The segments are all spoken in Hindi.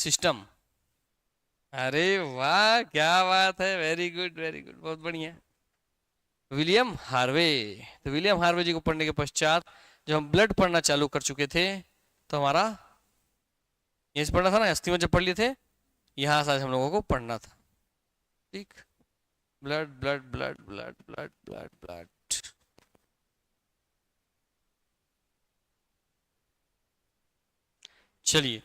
सिस्टम। अरे वाह, क्या बात है, वेरी गुड वेरी गुड, बहुत बढ़िया। William Harvey. तो विलियम हार्वे जी को पढ़ने के पश्चात जब हम ब्लड पढ़ना चालू कर चुके थे, तो हमारा ये पढ़ना था ना, अस्थि में जब पढ़ लिए थे, यहाँ से आज हम लोगों को पढ़ना था। ठीक, blood blood blood blood blood blood blood. चलिए,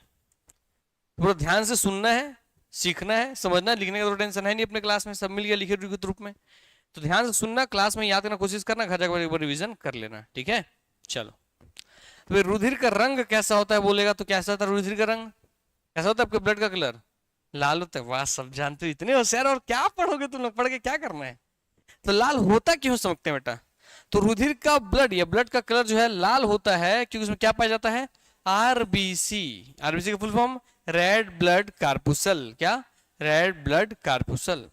पूरा ध्यान से सुनना है, सीखना है, समझना है। लिखने का तो टेंशन है नहीं, अपने क्लास में सब मिल गया लिखित रूप में। तो ध्यान से सुनना, क्लास में याद करना कोशिश करना, घर जाकर एक बार रिवीजन कर लेना, ठीक है। चलो, तो रुधिर का रंग कैसा होता है बोलेगा तो कैसा होता है रुधिर का रंग, कैसा होता है आपके ब्लड का कलर? लाल होता है। वाह, सब जानते हो, इतने होशियार। और क्या पढ़ोगे तुम लोग, पढ़ के क्या करना है? तो लाल होता क्यों समझते हैं बेटा? तो रुधिर का ब्लड या ब्लड का कलर जो है लाल होता है क्योंकि उसमें क्या पाया जाता है? आरबीसी। आरबीसी का full form red blood corpuscle. क्या? Red blood corpuscle.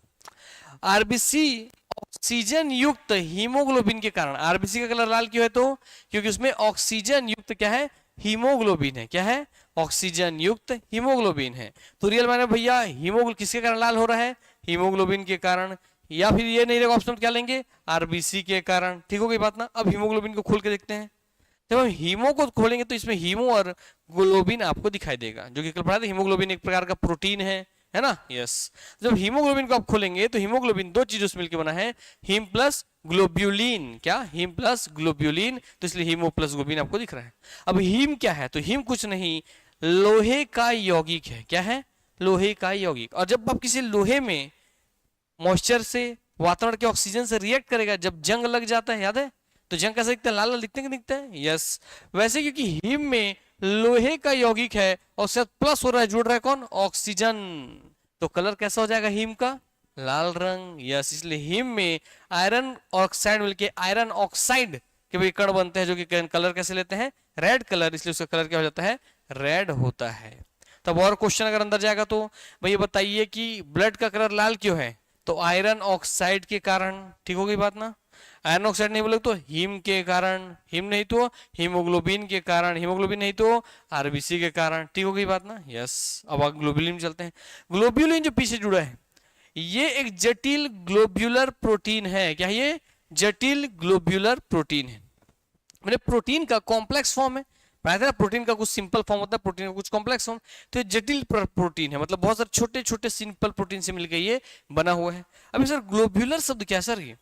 RBC oxygen युक्त हीमोग्लोबिन के कारण, आरबीसी का कलर लाल क्यों है? तो क्योंकि उसमें ऑक्सीजन युक्त क्या है? हीमोग्लोबिन है। क्या है? ऑक्सीजन युक्त हीमोग्लोबिन है। तो रियल माने भैया, हीमोग्लोबिन किसके कारण लाल हो रहा है? हीमोग्लोबिन के कारण। या फिर ये नहीं रहेगा ऑप्शन, क्या लेंगे? आरबीसी के कारण। ठीक हो गई बात ना। अब हीमोग्लोबिन को खोल के देखते हैं। जब हम हीमो को खोलेंगे तो इसमें हीमो और ग्लोबिन आपको दिखाई देगा, जो कि कल पढ़ा था। हीमोग्लोबिन एक प्रकार का प्रोटीन है ना? यस। जब हीमोग्लोबिन को आप खोलेंगे तो हीमोग्लोबिन दो चीजों से मिलकर बना है, हीम प्लस ग्लोब्यूलिन। क्या? Heme plus globulin. तो इसलिए हीमो प्लस ग्लोबिन आपको दिख रहा है। अब हीम क्या है? तो हीम कुछ नहीं, लोहे का यौगिक है। क्या है? लोहे का यौगिक। और जब आप किसी लोहे में मॉइस्चर से, वातावरण के ऑक्सीजन से रिएक्ट करेगा, जब जंग लग जाता है, याद है? तो जंग कैसे दिखता है? लाल लाल दिखते हैं कि दिखता है? यस। वैसे क्योंकि हीम में लोहे का यौगिक है और साथ प्लस हो रहा है, जुड़ रहा है कौन? ऑक्सीजन। तो कलर कैसा हो जाएगा हीम का? लाल रंग। यस। इसलिए हीम में आयरन ऑक्साइड मिलके आयरन ऑक्साइड के भी कण बनते हैं, जो कि कलर कैसे लेते हैं? Red colour. इसलिए उसका कलर क्या हो जाता है? रेड होता है। तब और क्वेश्चन अगर अंदर जाएगा तो भैया बताइए कि ब्लड का कलर लाल क्यों है? तो आयरन ऑक्साइड के कारण। ठीक हो गई बात ना? आयरन ऑक्साइड नहीं बोले तो हीम के कारण, हीम नहीं तो हीमोग्लोबिन के कारण, हीमोग्लोबिन नहीं तो आरबीसी के कारण। ठीक हो गई बात ना? यस। अब ग्लोब्यूलिन चलते हैं। ग्लोब्यूलिन जो पीछे जुड़ा है, ये एक जटिल ग्लोब्यूलर प्रोटीन है। क्या? ये जटिल ग्लोब्यूलर प्रोटीन है। मैंने प्रोटीन का कॉम्प्लेक्स फॉर्म है। पता है प्रोटीन का कुछ सिंपल फॉर्म होता है, प्रोटीन का कुछ कॉम्प्लेक्स फॉर्म। तो ये जटिल प्रोटीन है, मतलब बहुत सारे छोटे छोटे सिंपल प्रोटीन से मिलकर ये बना हुआ है। अभी सर ग्लोब्यूलर शब्द क्या सर? ये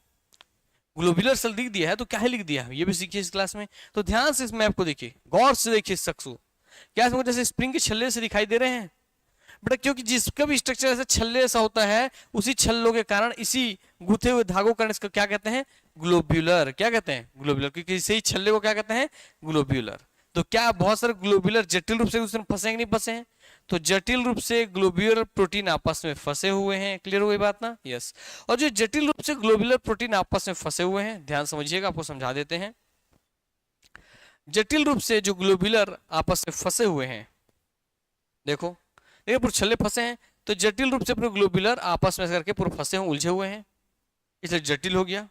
ग्लोब्यूलर सेल लिख दिया है तो क्या है लिख दिया है, ये भी सीखिए इस क्लास में। तो ध्यान से इस मैप को देखिए, गौर से देखिए इस शख्स को। क्या इसमें जैसे स्प्रिंग के छल्ले से दिखाई दे रहे हैं बेटा? क्योंकि जिसका भी स्ट्रक्चर ऐसा छल्ले ऐसा होता है, उसी छल्लों के कारण, इसी गुथे हुए धागों के कारण इसको क्या कहते हैं? ग्लोब्यूलर। क्या कहते हैं? ग्लोब्यूलर। क्योंकि इसे ही छल्ले को क्या कहते हैं? ग्लोब्यूलर। तो क्या बहुत सारे ग्लोब्यूलर जटिल रूप से उसमें फंसे हैं कि नहीं फंसे हैं? तो जटिल रूप से ग्लोब्यूलर प्रोटीन आपस में फंसे हुए हैं। क्लियर हो गई बात ना? यस। और जो जटिल रूप से ग्लोब्यूलर प्रोटीन आपस में फंसे हुए हैं, ध्यान समझिएगा, आपको समझा देते हैं। जटिल रूप से जो ग्लोब्यूलर आपस में फंसे हुए हैं, देखो देखिए पूरे छल्ले फंसे हैं, तो जटिल रूप से पूरे ग्लोब्यूलर आपस में करके पूरे फंसे हुए, उलझे हुए हैं, इसलिए जटिल हो गया,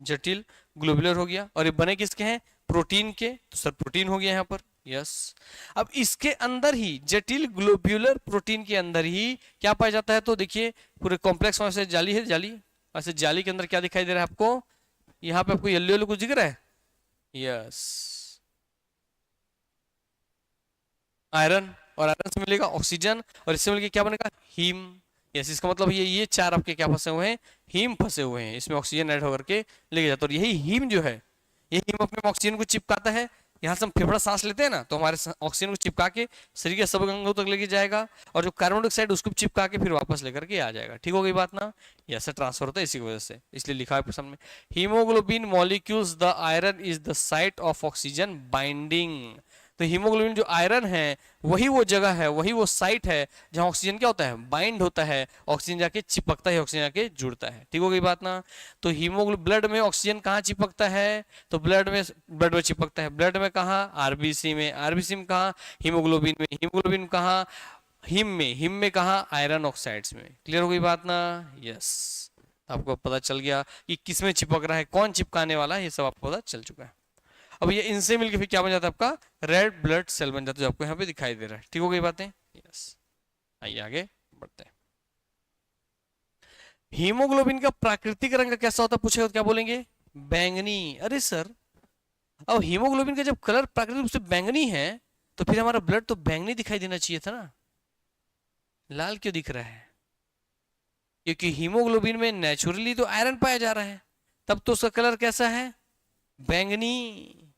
जटिल ग्लोब्यूलर हो गया। और ये बने किसके हैं? प्रोटीन के। तो सर प्रोटीन हो गया यहाँ पर। यस। अब इसके अंदर ही, जटिल ग्लोब्यूलर प्रोटीन के अंदर ही क्या पाया जाता है? तो देखिए पूरे कॉम्प्लेक्स में से जाली है, जाली। ऐसे जाली के अंदर क्या दिखाई दे रहा है आपको? यहाँ पे आपको येलो येलो कुछ दिख रहा है? Yes, iron. और आयरन से मिलेगा ऑक्सीजन, और इससे मिलकर क्या बनेगा? हीम। यस। इसका मतलब ये चार आपके क्या फंसे हुए हैं? हीम फंसे हुए हैं। इसमें ऑक्सीजन ऐड होकर के लेके जाता है। और यही हीम जो है, ये हीम अपने ऑक्सीजन को चिपकाता है। यहाँ से हम फेफड़ा सांस लेते हैं ना, तो हमारे ऑक्सीजन को चिपका के शरीर के सब अंगों तक लेके जाएगा, और जो कार्बन डाइऑक्साइड उसको चिपका के फिर वापस लेकर के आ जाएगा। ठीक हो गई बात ना? ये ऐसा ट्रांसफर होता है इसी की वजह से, इसलिए लिखा है सामने, haemoglobin molecules the iron is the site of oxygen binding. तो हीमोग्लोबिन जो आयरन है, वही वो जगह है, वही वो साइट है जहां ऑक्सीजन क्या होता है? बाइंड होता है। ऑक्सीजन जाके चिपकता है, ऑक्सीजन जाके जुड़ता है। ठीक हो गई बात ना? तो हीमोग्लोबिन, ब्लड में ऑक्सीजन कहाँ चिपकता है? तो ब्लड में चिपकता है। ब्लड में कहाँ? आरबीसी में। आरबीसी में कहाँ? हीमोग्लोबिन में। हीमोग्लोबिन कहाँ? हिम में। हिम में कहाँ? आयरन ऑक्साइड्स में। क्लियर हो गई बात ना? यस। आपको पता चल गया कि किसमें चिपक रहा है, कौन चिपकाने वाला है, ये सब आपको पता चल चुका है। अब ये इनसे मिलकर फिर क्या बन जाता है? आपका रेड ब्लड सेल बन जाता है, जो आपको यहाँ पे दिखाई दे रहा है। ठीक हो गई बातें? यस। आइए आगे बढ़ते हैं। हीमोग्लोबिन का प्राकृतिक रंग कैसा होता है पूछेगा तो क्या बोलेंगे? बैंगनी। अरे सर, अब हीमोग्लोबिन का जब कलर प्राकृतिक रूप से बैंगनी है तो फिर हमारा ब्लड तो बैंगनी दिखाई देना चाहिए था ना, लाल क्यों दिख रहा है? क्योंकि हीमोग्लोबिन में नेचुरली तो आयरन पाया जा रहा है, तब तो उसका कलर कैसा है? बैंगनी।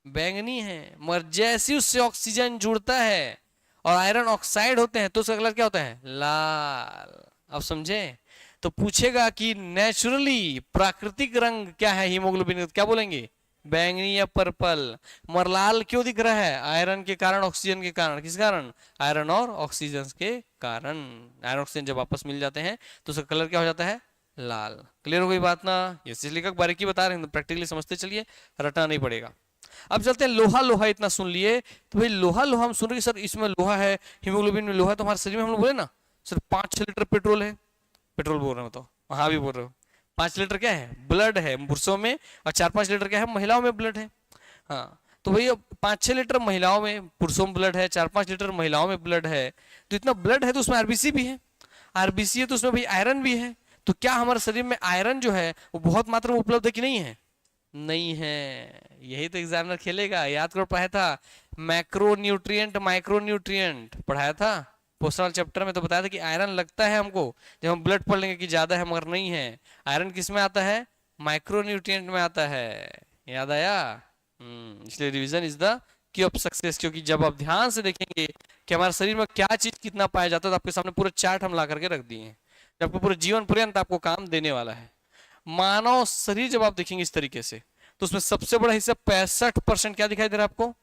बैंगनी है, मगर जैसे उससे ऑक्सीजन जुड़ता है और आयरन ऑक्साइड होते हैं तो उसका कलर क्या होता है? लाल। अब समझे? तो पूछेगा कि नेचुरली प्राकृतिक रंग क्या है हीमोग्लोबिन का, क्या बोलेंगे? बैंगनी या पर्पल। मगर लाल क्यों दिख रहा है? आयरन के कारण, ऑक्सीजन के कारण। किस कारण? आयरन और ऑक्सीजन के कारण। आयरन ऑक्सीजन जब आपस मिल जाते हैं तो उसका कलर क्या हो जाता है? लाल। क्लियर हो गई बात ना? ये इसलिए का बारीकी बता रहे हैं, प्रैक्टिकली समझते चलिए, रटना नहीं पड़ेगा। अब चलते हैं लोहा। लोहा इतना सुन लिए तो भाई लोहा लोहा हम सुन रहे सर इसमें लोहा है, हीमोग्लोबिन में लोहा है, तो हमारे शरीर में हम लोग बोले ना सर 5-6 लीटर पेट्रोल है। पेट्रोल बोल रहे हो तो हाँ भी बोल रहे हो। 5 लीटर क्या है? ब्लड है पुरुषों में, और 4-5 लीटर क्या है? महिलाओं में ब्लड है। हाँ, तो भैया 5-6 लीटर महिलाओं में, पुरुषों में ब्लड है, 4-5 लीटर महिलाओं में ब्लड है, तो इतना ब्लड है तो उसमें आरबीसी भी है। आरबीसी है तो उसमें भाई आयरन भी है। तो क्या हमारे शरीर में आयरन जो है वो बहुत मात्रा में उपलब्ध है कि नहीं है? नहीं है। यही तो एग्जामिनर खेलेगा। याद करो, पढ़ाया था मैक्रो न्यूट्रिएंट माइक्रो न्यूट्रिएंट, पढ़ाया था पोस्टल चैप्टर में। तो बताया था कि आयरन लगता है हमको जब हम ब्लड पढ़ लेंगे कि ज्यादा है, मगर नहीं है। आयरन किस में आता है? माइक्रो न्यूट्रिएंट में आता है। याद आया? इसलिए revision is the key of success. क्योंकि जब आप ध्यान से देखेंगे कि हमारे शरीर में क्या चीज कितना पाया जाता है, तो आपके सामने पूरा चार्ट हम ला करके रख दिए हैं, जो आपको पूरे जीवन पर्यंत आपको काम देने वाला है। मानव शरीर जब आप देखेंगे इस तरीके से, तो उसमें सबसे बड़ा हिस्सा 65% क्या दिखाई दे रहा है आपको?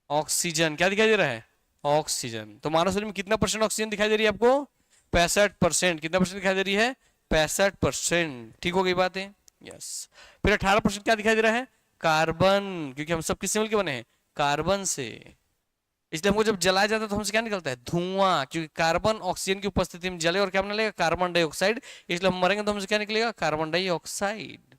ऑक्सीजन। क्या दिखाई दे रहा है? ऑक्सीजन। तो मानव शरीर में कितना परसेंट ऑक्सीजन दिखाई दे रही है आपको? 65%। कितना परसेंट दिखाई दे रही है? 65%। ठीक हो गई बात है? यस। फिर 18% क्या दिखाई दे रहा है? कार्बन। क्योंकि हम सब किससे मिलकर बने हैं? कार्बन से। इसलिए हमको जब जलाया जाता है तो हमसे क्या निकलता है? धुआं। क्योंकि कार्बन ऑक्सीजन की उपस्थिति में जले और क्या बना लेगा? Carbon dioxide. इसलिए हम मरेंगे तो हमसे क्या निकलेगा? Carbon dioxide.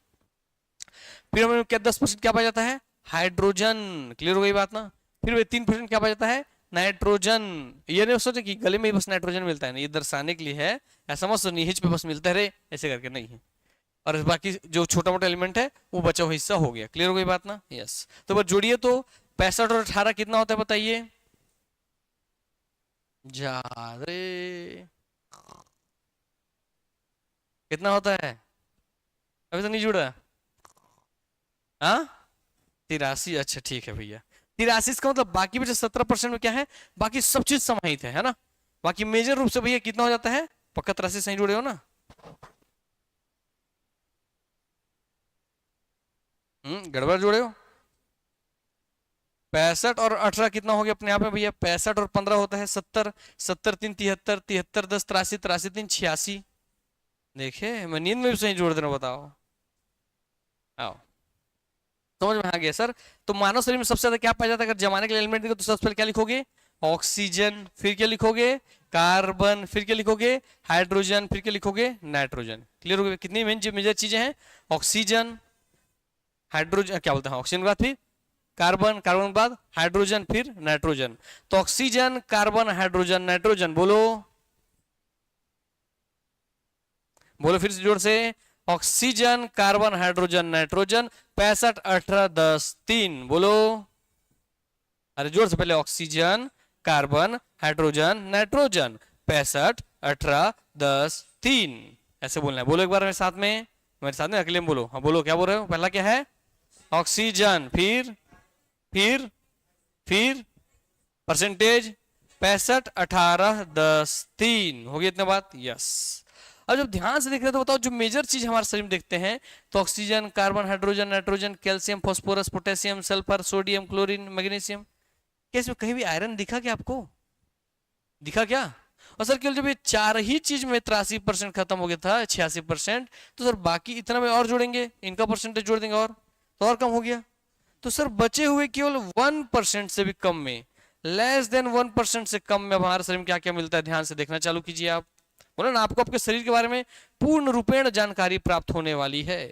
फिर हमें क्या 10% क्या पाया जाता है? हाइड्रोजन। क्लियर हो गई बात ना? फिर 3% क्या पाया जाता है? नाइट्रोजन। ये नहीं सोचे कि गले में ही बस नाइट्रोजन मिलता है ना, ये दर्शाने के लिए है। ऐसा मत सोचिए हिच पे बस मिलता है रे, ऐसे करके नहीं है। और बाकी जो छोटा मोटा एलिमेंट है वो बचा हुआ हिस्सा हो गया। क्लियर हो गई बात ना? यस। तो बस जोड़िए तो 65 और 18 कितना होता है बताइए? जा रे, कितना होता है? अभी तो नहीं जुड़ा। हाँ, 83। अच्छा ठीक है भैया। 83 इसका मतलब बाकी बचे 17% में क्या है? बाकी सब चीज समाहित है ना? बाकी मेजर रूप से भैया कितना हो जाता है? पक्का 83 सही जुड़े हो ना? गड़बड़ जुड़े हो। 65 और 18 कितना हो गया अपने आप में भैया? 65 और 15 होता है 70। 70 3 73, 73 10 83, 83 3 86। देखे, मैं नींद में भी सही जोड़ देना, बताओ। आओ, समझ में आ गया सर? तो मानव शरीर में सबसे ज्यादा क्या पाया जाता है? अगर जमाने के लिए एलिमेंट देखो तो सबसे पहले क्या लिखोगे? ऑक्सीजन। फिर क्या लिखोगे? कार्बन। फिर क्या लिखोगे? हाइड्रोजन। फिर क्या लिखोगे? नाइट्रोजन। क्लियर हो गया? कितनी मेजर चीजें हैं? ऑक्सीजन, हाइड्रोजन, क्या बोलते हैं, ऑक्सीजन के बाद फिर कार्बन, कार्बन के बाद हाइड्रोजन, फिर नाइट्रोजन। तो ऑक्सीजन, कार्बन, हाइड्रोजन, नाइट्रोजन। बोलो बोलो फिर से जोर से। Oxygen, carbon, hydrogen, nitrogen. 65 18 10 3। बोलो, अरे जोर से पहले ऑक्सीजन, कार्बन, हाइड्रोजन, नाइट्रोजन। 65 18 10 3 ऐसे बोलना है। बोलो एक बार मेरे साथ में अकेले में बोलो। हाँ बोलो, क्या बोल रहे हो? पहला क्या है? ऑक्सीजन। फिर परसेंटेज 65 18 10 3 हो गई इतने बात? यस। अब जब ध्यान से देख रहे हो तो बताओ, जो मेजर चीज हमारे शरीर में देखते हैं तो oxygen, carbon, hydrogen, nitrogen, calcium, phosphorus, potassium, sulphur, sodium, chlorine, magnesium. क्या इसमें कहीं भी आयरन दिखा क्या आपको? दिखा क्या? और सर केवल जब ये 4 ही चीज में 83% खत्म हो गया था, 86%, तो सर बाकी इतना में और जोड़ेंगे, इनका परसेंटेज जोड़ देंगे और कम हो गया। तो सर बचे हुए केवल 1% से भी कम में, लेस देन 1% से कम में हमारे शरीर में क्या क्या मिलता है? ध्यान से देखना चालू कीजिए आप। बोला ना, आपको आपके शरीर के बारे में पूर्ण रूपेण जानकारी प्राप्त होने वाली है।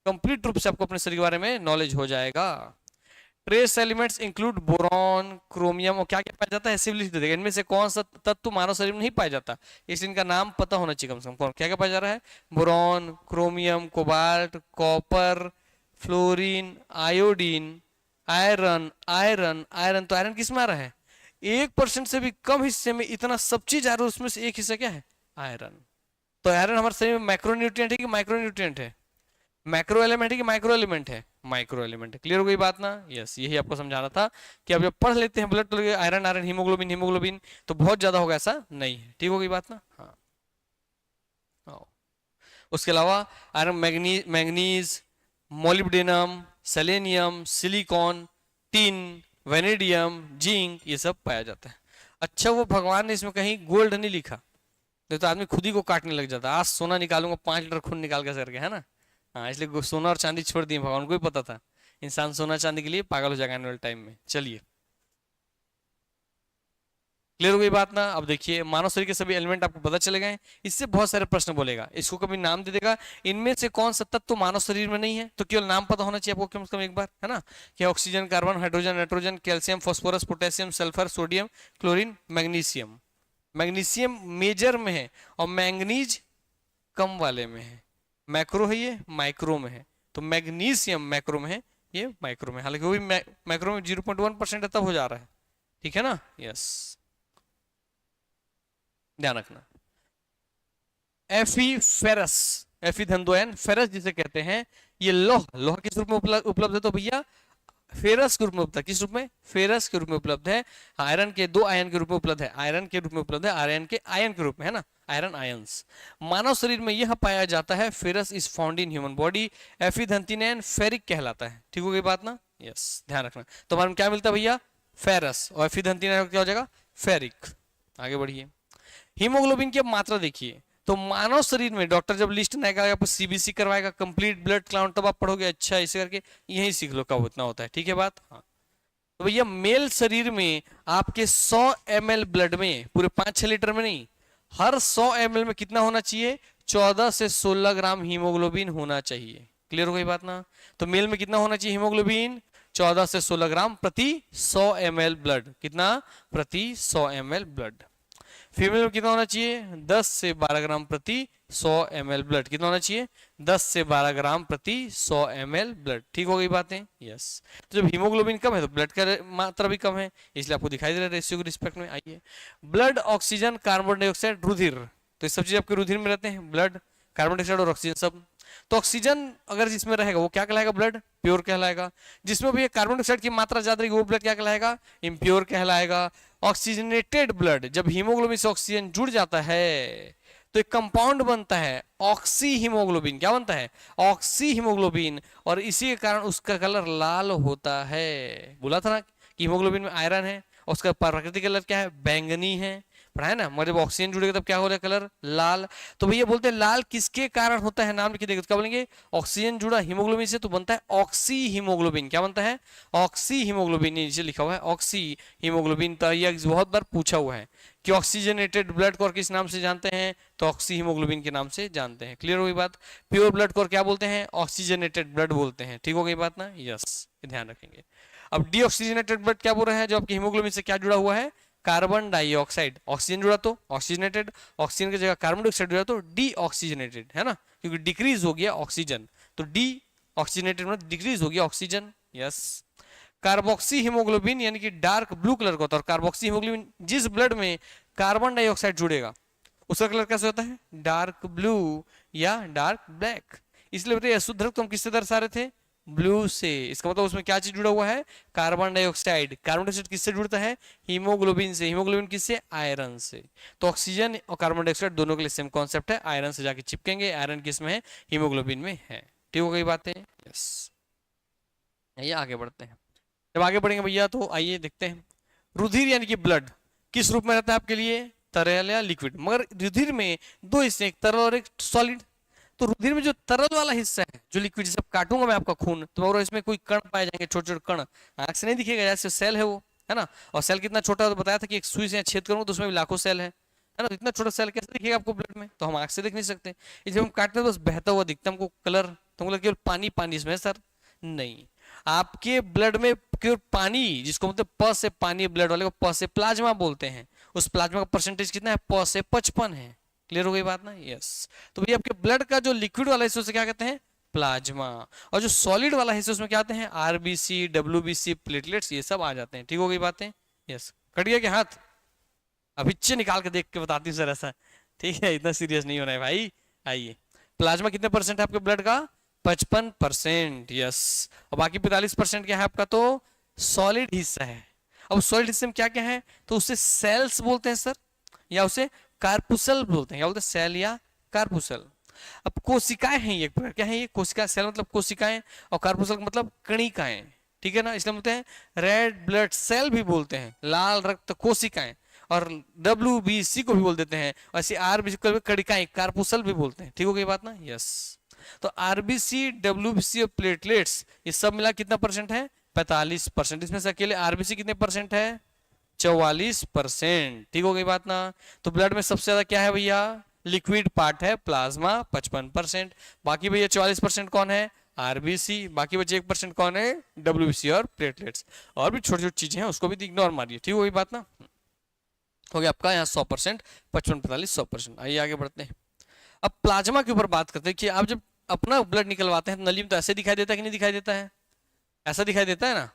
कंप्लीट रूप से आपको अपने शरीर के बारे में नॉलेज हो जाएगा। Trace elements include boron, chromium और क्या क्या पाया जाता है ऐसे भी लिख देगा। इनमें से कौन सा तत्व मानव शरीर में नहीं पाया जाता, इसलिए इनका नाम पता होना चाहिए कम से कम। कौन क्या क्या पाया जा रहा है? Boron, chromium, cobalt, copper, fluorine, iodine, iron. Iron iron तो आयरन किस में आ रहा है? 1% से भी कम हिस्से में इतना सब चीज आ रहा है, उसमें से एक हिस्सा क्या है? आयरन। तो आयरन हमारे शरीर में मैक्रोन्यूट्रिएंट है कि माइक्रोन्यूट्रिएंट है? मैक्रो एलिमेंट है कि माइक्रो एलिमेंट है? माइक्रो एलिमेंट है। क्लियर हो गई बात ना? यस, यही आपको समझाना था कि अब जब पढ़ लेते हैं ब्लड तो आयरन आयरन, हीमोग्लोबिन हीमोग्लोबिन, तो बहुत ज्यादा होगा ऐसा नहीं है। ठीक हो गई बात ना? हाँ। आओ। उसके अलावा iron manganese manganese, molybdenum, selenium, silicon, tin, vanadium, zinc, ये सब पाया जाता है। अच्छा, वो भगवान ने इसमें कहीं गोल्ड नहीं लिखा, नहीं तो आदमी खुद ही को काटने लग जाता। आज सोना निकालूंगा 5 लीटर खून निकाल के करके, है ना? हाँ, इसलिए सोना और चांदी छोड़ दिए, भगवान को भी पता था इंसान सोना चांदी के लिए पागल हो जाएगा आने वाले टाइम में। चलिए, क्लियर हो गई बात ना? अब देखिए, मानव शरीर के सभी एलिमेंट आपको पता चले गए। इससे बहुत सारे प्रश्न बोलेगा, इसको कभी नाम दे देगा, इनमें से कौन सा तत्व मानव शरीर में नहीं है, तो केवल नाम पता होना चाहिए आपको कम से कम एक बार, है ना? कि oxygen, carbon, hydrogen, nitrogen, calcium, phosphorus, potassium, sulphur, sodium, chlorine, magnesium. Magnesium major में है और मैंगनीज कम वाले में है। मैक्रो है, ये माइक्रो में है। तो मैग्नीशियम मैक्रो में है, ये माइक्रो में। हालांकि वो भी मैक्रो में 0.1% है, तब हो जा रहा है। ठीक है ना? यस, ध्यान रखना। एफी फेरस, एफी धन दो एन, फेरस जिसे कहते हैं, ये लोह, लोह किस रूप में उपलब्ध है? तो भैया फेरस के रूप में उपलब्ध है। किस रूप में? फेरस के रूप में उपलब्ध है। आयरन के 2 आयन के रूप में उपलब्ध है, आयरन के रूप में उपलब्ध है, आयरन के आयन के रूप में, है ना? Iron ions. मानव शरीर में यह पाया जाता है। Ferrous is found in human body. एफिधंतिनेन फेरिक कहलाता है। ठीक हो गई बात ना? यस, ध्यान रखना। तो हमारे में क्या मिलता है भैया? फेरस, और एफिधंतिनेन क्या हो जाएगा? फेरिक। आगे बढ़िए, हीमोग्लोबिन की अब मात्रा देखिए। तो मानव शरीर में डॉक्टर जब लिस्ट बनाएगा, आपको सीबीसी करवाएगा, कंप्लीट ब्लड काउंट, तब आप पढ़ोगे। अच्छा, इसे करके यही सीख लो कब उतना होता है। ठीक है बात? हाँ। तो भैया मेल शरीर में आपके 100 ml ब्लड में, पूरे 5-6 लीटर में नहीं, हर 100 ml में कितना होना चाहिए? 14 से 16 ग्राम हीमोग्लोबिन होना चाहिए। क्लियर हो गई बात ना? तो मेल में कितना होना चाहिए हीमोग्लोबिन? 14 से 16 ग्राम प्रति 100 ml ब्लड। कितना? प्रति 100 ml ब्लड। फीमेल में कितना होना चाहिए? 10 से 12 ग्राम प्रति 100 ml ब्लड। कितना होना चाहिए? 10 से 12 ग्राम प्रति 100 ml ब्लड। ठीक हो गई बातें? यस। तो जब हीमोग्लोबिन कम है तो ब्लड का मात्रा भी कम है, इसलिए आपको दिखाई दे रहा है रेशियो के रिस्पेक्ट में। आइए, ब्लड, ऑक्सीजन, कार्बन डाइऑक्साइड, रुधिर, तो ये सब चीज आपके रुधिर में रहते हैं, ब्लड, कार्बन डाइऑक्साइड और ऑक्सीजन सब। तो ऑक्सीजन अगर जिसमें रहेगा वो क्या कहलाएगा? ब्लड प्योर कहलाएगा। जिसमें भी कार्बन डाइऑक्साइड की मात्रा ज्यादा रहेगी वो ब्लड क्या कहलाएगा? इम्प्योर कहलाएगा। ऑक्सीजनेटेड ब्लड, जब हीमोग्लोबिन से ऑक्सीजन जुड़ जाता है तो एक कंपाउंड बनता है ऑक्सी हीमोग्लोबिन। क्या बनता है? Oxy haemoglobin. और इसी के कारण उसका कलर लाल होता है। बोला था ना कि हीमोग्लोबिन में आयरन है और उसका प्राकृतिक कलर क्या है? बैंगनी है। पढ़ा ना? मगर जब ऑक्सीजन जुड़ेगा तब क्या हो रहा है? कलर लाल। तो भैया बोलते हैं लाल किसके कारण होता है? नाम लिख देंगे तो क्या बोलेंगे? ऑक्सीजन जुड़ा हीमोग्लोबिन से तो बनता है ऑक्सी हीमोग्लोबिन। क्या बनता है? Oxy haemoglobin. नीचे लिखा हुआ है ऑक्सी हीमोग्लोबिन। तो यह बहुत बार पूछा हुआ है कि ऑक्सीजनेटेड ब्लड को किस नाम से जानते हैं? तो ऑक्सी हीमोग्लोबिन के नाम से जानते हैं। क्लियर हो गई बात? प्योर ब्लड को क्या बोलते हैं? ऑक्सीजनेटेड ब्लड बोलते हैं। ठीक हो गई बात ना? यस, ध्यान रखेंगे। अब डीऑक्सीजनेटेड ब्लड क्या बोल रहे हैं? जो आपके हीमोग्लोबिन से क्या जुड़ा हुआ है? Carbon dioxide. ऑक्सीजन जुड़ा तो ऑक्सीजनेटेड, ऑक्सीजन की जगह कार्बन डाइऑक्साइड जुड़ा तो डीऑक्सीजनेटेड, है ना? क्योंकि डिक्रीज हो गया ऑक्सीजन, तो डी ऑक्सीजनेटेड मतलब डिक्रीज हो गया ऑक्सीजन। यस। कार्बोक्सी हीमोग्लोबिन यानी कि डार्क ब्लू कलर का होता है। और कार्बोक्सी हीमोग्लोबिन जिस ब्लड में कार्बन डाइऑक्साइड जुड़ेगा उसका कलर कैसे होता है? डार्क ब्लू या डार्क ब्लैक। इसलिए बताइए अशुद्ध रक्त हम किससे दर्शा रहे थे? ब्लू से। इसका मतलब उसमें क्या चीज जुड़ा हुआ है? Carbon dioxide. कार्बन डाइऑक्साइड किससे जुड़ता है? हीमोग्लोबिन से। हीमोग्लोबिन किससे? आयरन से। तो ऑक्सीजन और कार्बन डाइऑक्साइड दोनों के लिए सेम कॉन्सेप्ट है, आयरन से जाके चिपकेंगे। आयरन किस में है? हीमोग्लोबिन में है। ठीक हो गई बातें? यस। आइए आगे बढ़ते हैं। जब आगे बढ़ेंगे भैया तो आइए देखते हैं रुधिर यानी कि ब्लड किस रूप में रहता है आपके लिए? तरल या लिक्विड। मगर रुधिर में दो हिस्से, एक तरल और एक सॉलिड। तो रुधिर में जो तरल वाला हिस्सा है, जो लिक्विड, जैसे काटूंगा मैं आपका खून तो और इसमें कोई कण पाए जाएंगे, छोटे छोटे कण, आंख से नहीं दिखेगा, जैसे सेल है वो, है ना? और सेल कितना छोटा है तो बताया था कि एक सुई से छेद करूंगा तो उसमें भी लाखों सेल है ना? तो इतना छोटा सेल कैसे दिखेगा आपको ब्लड में? तो हम आंख से देख नहीं सकते। जब हम काटते हैं बस बहता हुआ दिखता है हमको कलर, तो हमको केवल पानी पानी इसमें, सर नहीं। आपके ब्लड में प्योर पानी, जिसको मतलब प से पानी ब्लड वाले को प से प्लाज्मा बोलते हैं, उस प्लाज्मा का परसेंटेज कितना है, प से 55 है। क्लियर हो गई बात ना? यस। तो भैया आपके ब्लड का जो लिक्विड वाला हिस्सा उसे क्या कहते हैं, प्लाज्मा, और जो सॉलिड वाला हिस्सा उसमें क्या आते हैं, आरबीसी, डब्ल्यूबीसी, प्लेटलेट्स, ये सब आ जाते हैं। ठीक हो गई बातें? यस। कट गया क्या हाथ? अभी निकाल के देख के बताती हूँ सर ऐसा, ठीक है, इतना सीरियस नहीं होना है भाई। आइए, प्लाज्मा कितने परसेंट है आपके ब्लड का, 55%। यस। और बाकी 45% क्या है आपका, तो सॉलिड हिस्सा है। अब सॉलिड हिस्से में क्या क्या है, तो उसे सेल्स बोलते हैं सर, या उसे कार्पुसल बोलते हैं। क्या बोलते हैं, सेल या कार्पुसल। अब कोशिकाएं हैं ये, क्या है ये, कोशिका, सेल मतलब कोशिकाएं, और कार्पुसल मतलब कणिकाएं। ठीक है ना, इसलिए बोलते हैं रेड ब्लड सेल भी बोलते हैं, लाल रक्त कोशिकाएं, और WBC को भी बोल देते हैं, ऐसे RBC को कणिकाएं, कार्पुसल भी बोलते हैं। ठीक हो गई बात ना? यस। तो RBC, WBC और प्लेटलेट्स ये सब मिला कितना परसेंट है, 45%। इसमें से अकेले RBC कितने परसेंट है, 44%। ठीक हो गई बात ना? तो ब्लड में सबसे ज्यादा क्या है भैया, लिक्विड पार्ट है प्लाज्मा 55%। बाकी भैया 44% कौन है, RBC। बाकी बचे 1% कौन है, WBC और प्लेटलेट्स। और भी छोटी छोटी चीजें हैं, उसको भी इग्नोर मारिए। ठीक हो गई बात ना? हो गया आपका यहाँ 100%, 55, 45, 100%। आइए आगे बढ़ते हैं। अब प्लाज्मा के ऊपर बात करते हैं कि आप जब अपना ब्लड निकलवाते हैं तो नली में तो ऐसे दिखाई देता है कि नहीं दिखाई देता है, ऐसा दिखाई देता है ना।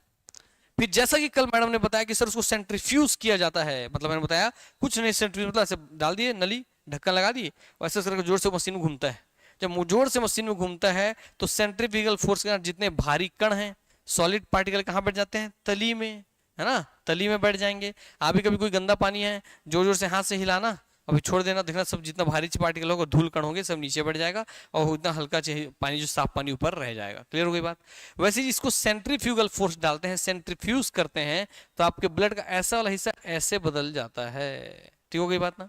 फिर जैसा कि कल मैडम ने बताया कि सर उसको सेंट्रीफ्यूज किया जाता है, मतलब मैंने बताया कुछ नहीं, सेंट्रीफ्यूज मतलब ऐसे डाल दिए नली, ढक्कन लगा दिए, वैसे करके जोर से मशीन में घूमता है। जब जोर से मशीन में घूमता है तो सेंट्रीफ्यूगल फोर्स के कारण जितने भारी कण हैं, सॉलिड पार्टिकल कहाँ बैठ जाते हैं, तली में, है ना, तली में बैठ जाएंगे। आप भी कभी कोई गंदा पानी है, जोर जोर से हाथ से हिलाना, अभी छोड़ देना, देखना सब जितना भारी पार्टिकल होगा, धूल कण होंगे, सब नीचे बैठ जाएगा, और उतना हल्का पानी जो साफ पानी ऊपर रह जाएगा। क्लियर हो गई बात? वैसे ही इसको सेंट्रीफ्यूगल फोर्स डालते हैं, सेंट्रीफ्यूज करते हैं, तो आपके ब्लड का ऐसा वाला हिस्सा ऐसे बदल जाता है। ठीक हो गई बात ना?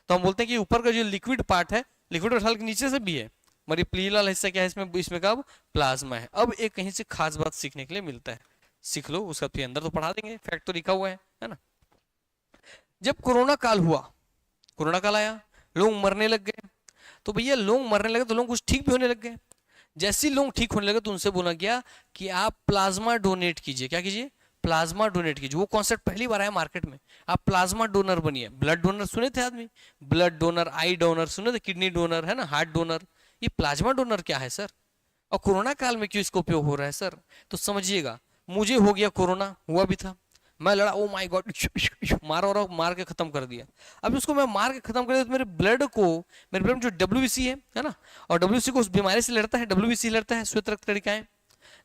तो हम बोलते हैं कि ऊपर का जो लिक्विड पार्ट है, लिक्विड हल्का नीचे से भी है, मगर पीला वाला हिस्सा क्या है इसमें, इसमें का प्लाज्मा है। अब एक कहीं से खास बात सीखने के लिए मिलता है, सीख लो, उसका फिर अंदर तो पढ़ा देंगे, फैक्ट तो लिखा हुआ है ना। जब कोरोना काल हुआ, कोरोना काल आया, लोग मरने लग गए, तो भैया लोग मरने लगे तो लोग कुछ ठीक भी होने लग गए। जैसे ही लोग ठीक होने लगे तो उनसे बोला गया कि आप प्लाज्मा डोनेट कीजिए। क्या कीजिए, प्लाज्मा डोनेट कीजिए। वो कॉन्सेप्ट पहली बार आया मार्केट में, आप प्लाज्मा डोनर बनिए। ब्लड डोनर सुने थे आदमी, ब्लड डोनर, आई डोनर सुने थे, किडनी डोनर है ना, हार्ट डोनर, ये प्लाज्मा डोनर क्या है सर, और कोरोना काल में क्यों इसका उपयोग हो रहा है सर? तो समझिएगा, मुझे हो गया कोरोना, हुआ भी था, मैं लड़ा, ओ माय गॉड, मारो और मार के खत्म कर दिया। अब उसको मैं मार के खत्म कर दिया तो मेरे ब्लड में जो WBC है ना, और WBC को उस बीमारी से लड़ता है, WBC लड़ता है, श्वेत रक्त कणिकाएं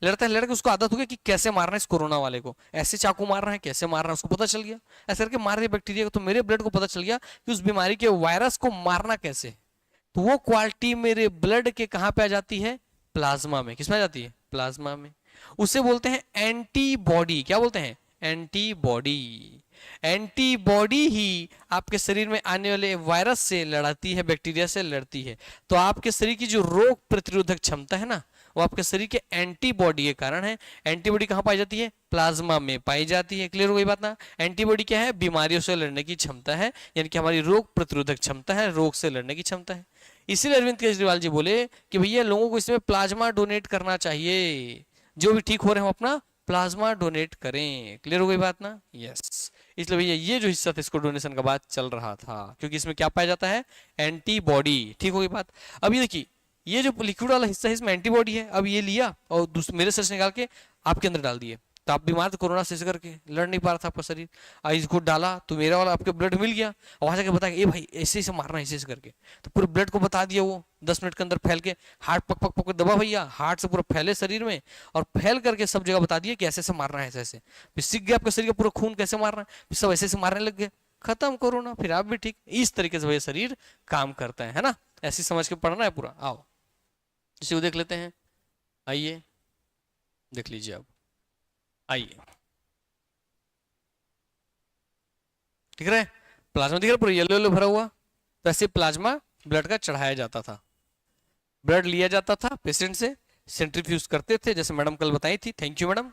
लड़ता है, लड़के उसको आदत हो गई कि कैसे मारना है इस कोरोना वाले को, ऐसे चाकू मार रहा है, कैसे मार रहा है, उसको पता चल गया, ऐसे करके मार दिया बैक्टीरिया को। तो मेरे ब्लड को पता चल गया कि उस बीमारी के वायरस को मारना कैसे। तो वो क्वालिटी मेरे ब्लड के कहां पे आ जाती है, प्लाज्मा में। किसमें आ जाती है, प्लाज्मा में। उसे बोलते हैं एंटीबॉडी। क्या बोलते हैं, एंटीबॉडी। एंटीबॉडी ही आपके शरीर में आने वाले वायरस से लड़ती है, बैक्टीरिया से लड़ती है। तो आपके शरीर की जो रोग प्रतिरोधक क्षमता है ना, वो आपके शरीर के एंटीबॉडी के कारण है। एंटीबॉडी कहां पाई जाती है, प्लाज्मा में पाई जाती है। क्लियर हो गई बात ना? एंटीबॉडी क्या है, बीमारियों से लड़ने की क्षमता है, यानी कि हमारी रोग प्रतिरोधक क्षमता है, रोग से लड़ने की क्षमता है। इसीलिए अरविंद केजरीवाल जी बोले कि भैया लोगों को इसमें प्लाज्मा डोनेट करना चाहिए, जो भी ठीक हो रहे हैं अपना प्लाज्मा डोनेट करें। क्लियर हो गई बात ना? यस। इसलिए भैया ये जो हिस्सा था, इसको डोनेशन का बात चल रहा था, क्योंकि इसमें क्या पाया जाता है, एंटीबॉडी। ठीक हो गई बात? अब ये देखिए, ये जो लिक्विड वाला हिस्सा है इसमें एंटीबॉडी है। अब ये लिया और मेरे से निकाल के आपके अंदर डाल दिए, तो आप बीमार थे कोरोना से, करके लड़ नहीं पा रहा था आपका शरीर, इसको डाला तो मेरा वाला आपके ब्लड मिल गया, और वहां जाके बताया, ए भाई ऐसे ऐसे मारना है, ऐसे करके, तो पूरे ब्लड को बता दिया। वो 10 मिनट के अंदर फैल के हार्ट पक पक पक दबा भैया, हार्ट से पूरा फैले शरीर में, और फैल करके सब जगह बता दिया कि ऐसे ऐसे मारना है, ऐसे ऐसे। फिर सीख गया आपका शरीर का पूरा खून कैसे मारना है, फिर सब ऐसे ऐसे मारने लग गए, खत्म कोरोना, फिर आप भी ठीक। इस तरीके से भैया शरीर काम करता है ना, ऐसी समझ के पढ़ना है पूरा। आओ इसे वो देख लेते हैं, आइए देख लीजिए। अब आइए, दिख रहा है प्लाज्मा, दिख रहा है पूरा येलो येलो भरा हुआ। तो ऐसे प्लाज्मा ब्लड का चढ़ाया जाता था, ब्लड लिया जाता था पेशेंट से, सेंट्रीफ्यूज करते थे जैसे मैडम कल बताई थी, थैंक यू मैडम।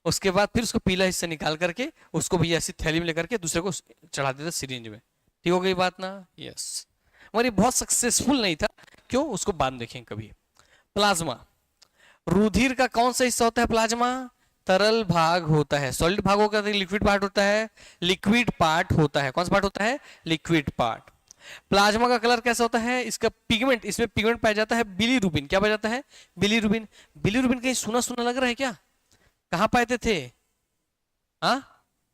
उसके बाद फिर उसको पीला हिस्सा निकाल करके उसको भी ऐसी थैली में लेकर के दूसरे को चढ़ा देते सिरिंज में। ठीक हो गई बात ना? यस। मगर ये बहुत सक्सेसफुल नहीं था, क्यों, उसको बाद में देखें कभी। प्लाज्मा, रुधिर का कौन सा हिस्सा होता है प्लाज्मा? तरल भाग होता है। सॉलिड भाग होता है, लिक्विड पार्ट होता है, लिक्विड पार्ट होता है। कौन सा पार्ट होता है? Liquid part. प्लाज्मा का कलर कैसा होता है? इसका पिगमेंट, इसमें पिगमेंट पाया जाता है बिलीरुबिन। क्या पाया जाता है? बिलीरुबिन। बिलीरुबिन कहीं सुना सुना लग रहा है क्या? कहाँ पाते थे? हाँ,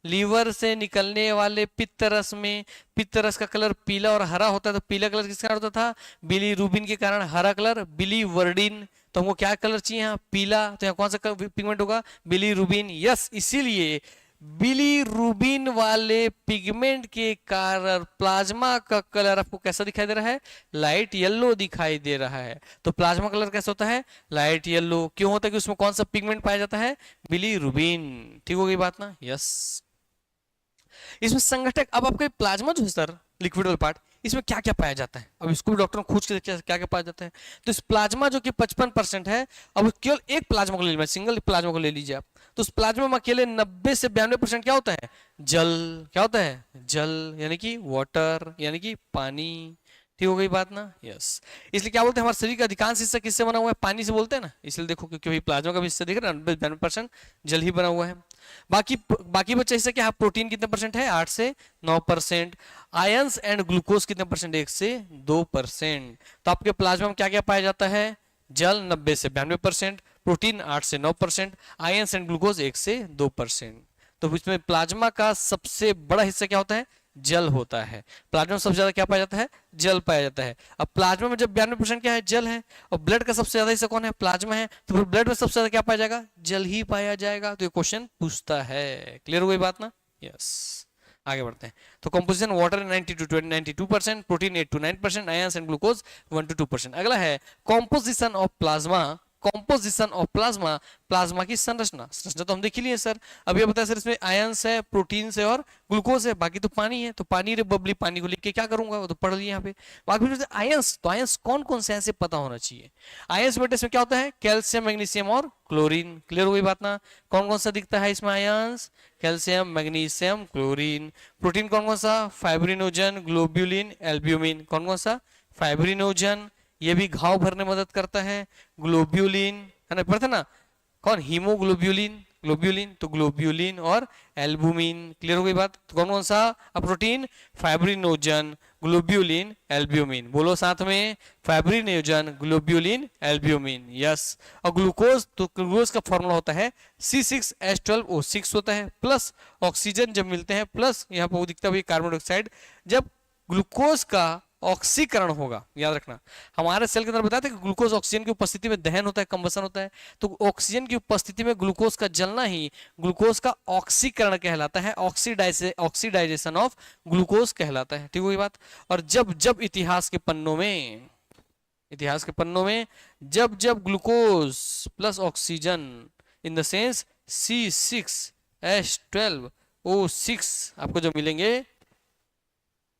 लीवर से निकलने वाले पित्त रस में। पित्त रस का कलर पीला और हरा होता है, तो पीला कलर किस कारण होता था? बिलीरुबिन के कारण। हरा कलर बिलीवर्डिन। तो हमको क्या कलर चाहिए यहाँ? पीला। तो यहाँ कौन सा पिगमेंट होगा? बिलीरुबिन। यस, इसीलिए बिलीरुबिन वाले पिगमेंट के कारण प्लाज्मा का कलर आपको कैसा दिखाई दे रहा है? लाइट येलो दिखाई दे रहा है। तो प्लाज्मा कलर कैसा होता है? Light yellow. क्यों होता है? कि उसमें कौन सा पिगमेंट पाया जाता है? बिलीरुबिन। ठीक हो गई बात ना? यस। इसमें संगठक, अब आपके प्लाज्मा जो है सर, लिक्विड वाला पार्ट, इसमें क्या क्या पाया जाता है? अब इसको भी डॉक्टर ने खोज के देखा क्या क्या पाया जाता है। तो इस प्लाज्मा जो कि 55% है, अब केवल एक प्लाज्मा को ले लीजिए, सिंगल प्लाज्मा को ले लीजिए आप, तो उस प्लाज्मा में अकेले 90 से 92% क्या होता है? जल। क्या होता है? जल, यानी कि वाटर, यानी कि पानी। ठीक हो गई बात ना? यस। इसलिए क्या बोलते हैं, हमारे शरीर का अधिकांश हिस्सा किससे बना हुआ है? पानी से बोलते हैं ना। इसलिए देखो, क्योंकि भाई प्लाज्मा का भी हिस्सा दिख रहा है, 92% जल ही बना हुआ है। बाकी बाकी बचा हिस्सा क्या है? प्रोटीन कितने परसेंट है? 8 से 9%। आयंस एंड ग्लूकोज कितने परसेंट? 1 से 2%। तो आपके प्लाज्मा में क्या क्या पाया जाता है? जल 90 से 92%, प्रोटीन 8 से 9%, आयंस एंड ग्लूकोज 1 से 2%। तो इसमें प्लाज्मा का सबसे बड़ा हिस्सा क्या होता है? जल होता है। प्लाज्मा में सबसे ज्यादा क्या पाया जाता है? जल पाया जाता है। अब प्लाज्मा में जब 92% क्या है? जल है। और ब्लड का सबसे ज्यादा हिस्सा कौन है? प्लाज्मा है। तो फिर ब्लड में सबसे ज्यादा क्या पाया जाएगा? जल ही पाया जाएगा। तो ये क्वेश्चन पूछता है। क्लियर हो गई बात ना? यस। आगे बढ़ते हैं। तो composition water 90 to 92%, protein 8 to 9%, ions and glucose 1 to 2%। अगला है composition of plasma. Composition of plasma, plasma की संरचना। संरचना तो हम देख ही लिए सर। अब ये बताया सर, इसमें आयंस है, प्रोटीन है और ग्लूकोज है, बाकी तो पानी है। तो पानी रे बबली, पानी को लेके क्या करूंगा? वो तो पढ़ लिया यहाँ पे। बाकी आयंस, तो आयंस कौन कौन से ऐसे पता होना चाहिए। आयंस बेटे इसमें क्या होता है? कैल्शियम, मैग्नीशियम और क्लोरीन। क्लियर हो गई बात ना? कौन कौन सा दिखता है इसमें ions? Calcium, magnesium, chlorine. Protein कौन कौन सा? Fibrinogen, globulin, albumin. कौन कौन सा? फाइब्रिनोजन, ये भी घाव भरने में मदद करता है। ग्लोब्यूलिन है ना, पढ़ते ना? कौन? हीमोग्लोब्यूलिन, ग्लोब्यूलिन, तो ग्लोब्यूलिन और एल्बुमिन। क्लियर हो गई बात? तो कौन कौन सा प्रोटीन? Fibrinogen, globulin, albumin. बोलो साथ में, फाइब्रिनोजन, ग्लोब्यूलिन, एल्ब्यूमिन। यस। और ग्लूकोज, तो ग्लूकोज का फॉर्मूला होता है C6H12O6 होता है, प्लस ऑक्सीजन जब मिलते हैं, प्लस यहाँ पर वो दिखता है कार्बन डाइऑक्साइड। जब ग्लूकोज का ऑक्सीकरण होगा, याद रखना, हमारे सेल के अंदर बताया था कि ग्लूकोज ऑक्सीजन की उपस्थिति में दहन होता है, कंबसन होता है। तो ऑक्सीजन की उपस्थिति में ग्लूकोज का जलना ही ग्लूकोज का ऑक्सीकरण कहलाता है। ऑक्सीडाइजेशन ऑफ ग्लूकोज कहलाता है। ठीक हुई बात? और जब जब इतिहास के पन्नों में जब जब glucose plus oxygen in the sense C6H12O6 आपको जो मिलेंगे,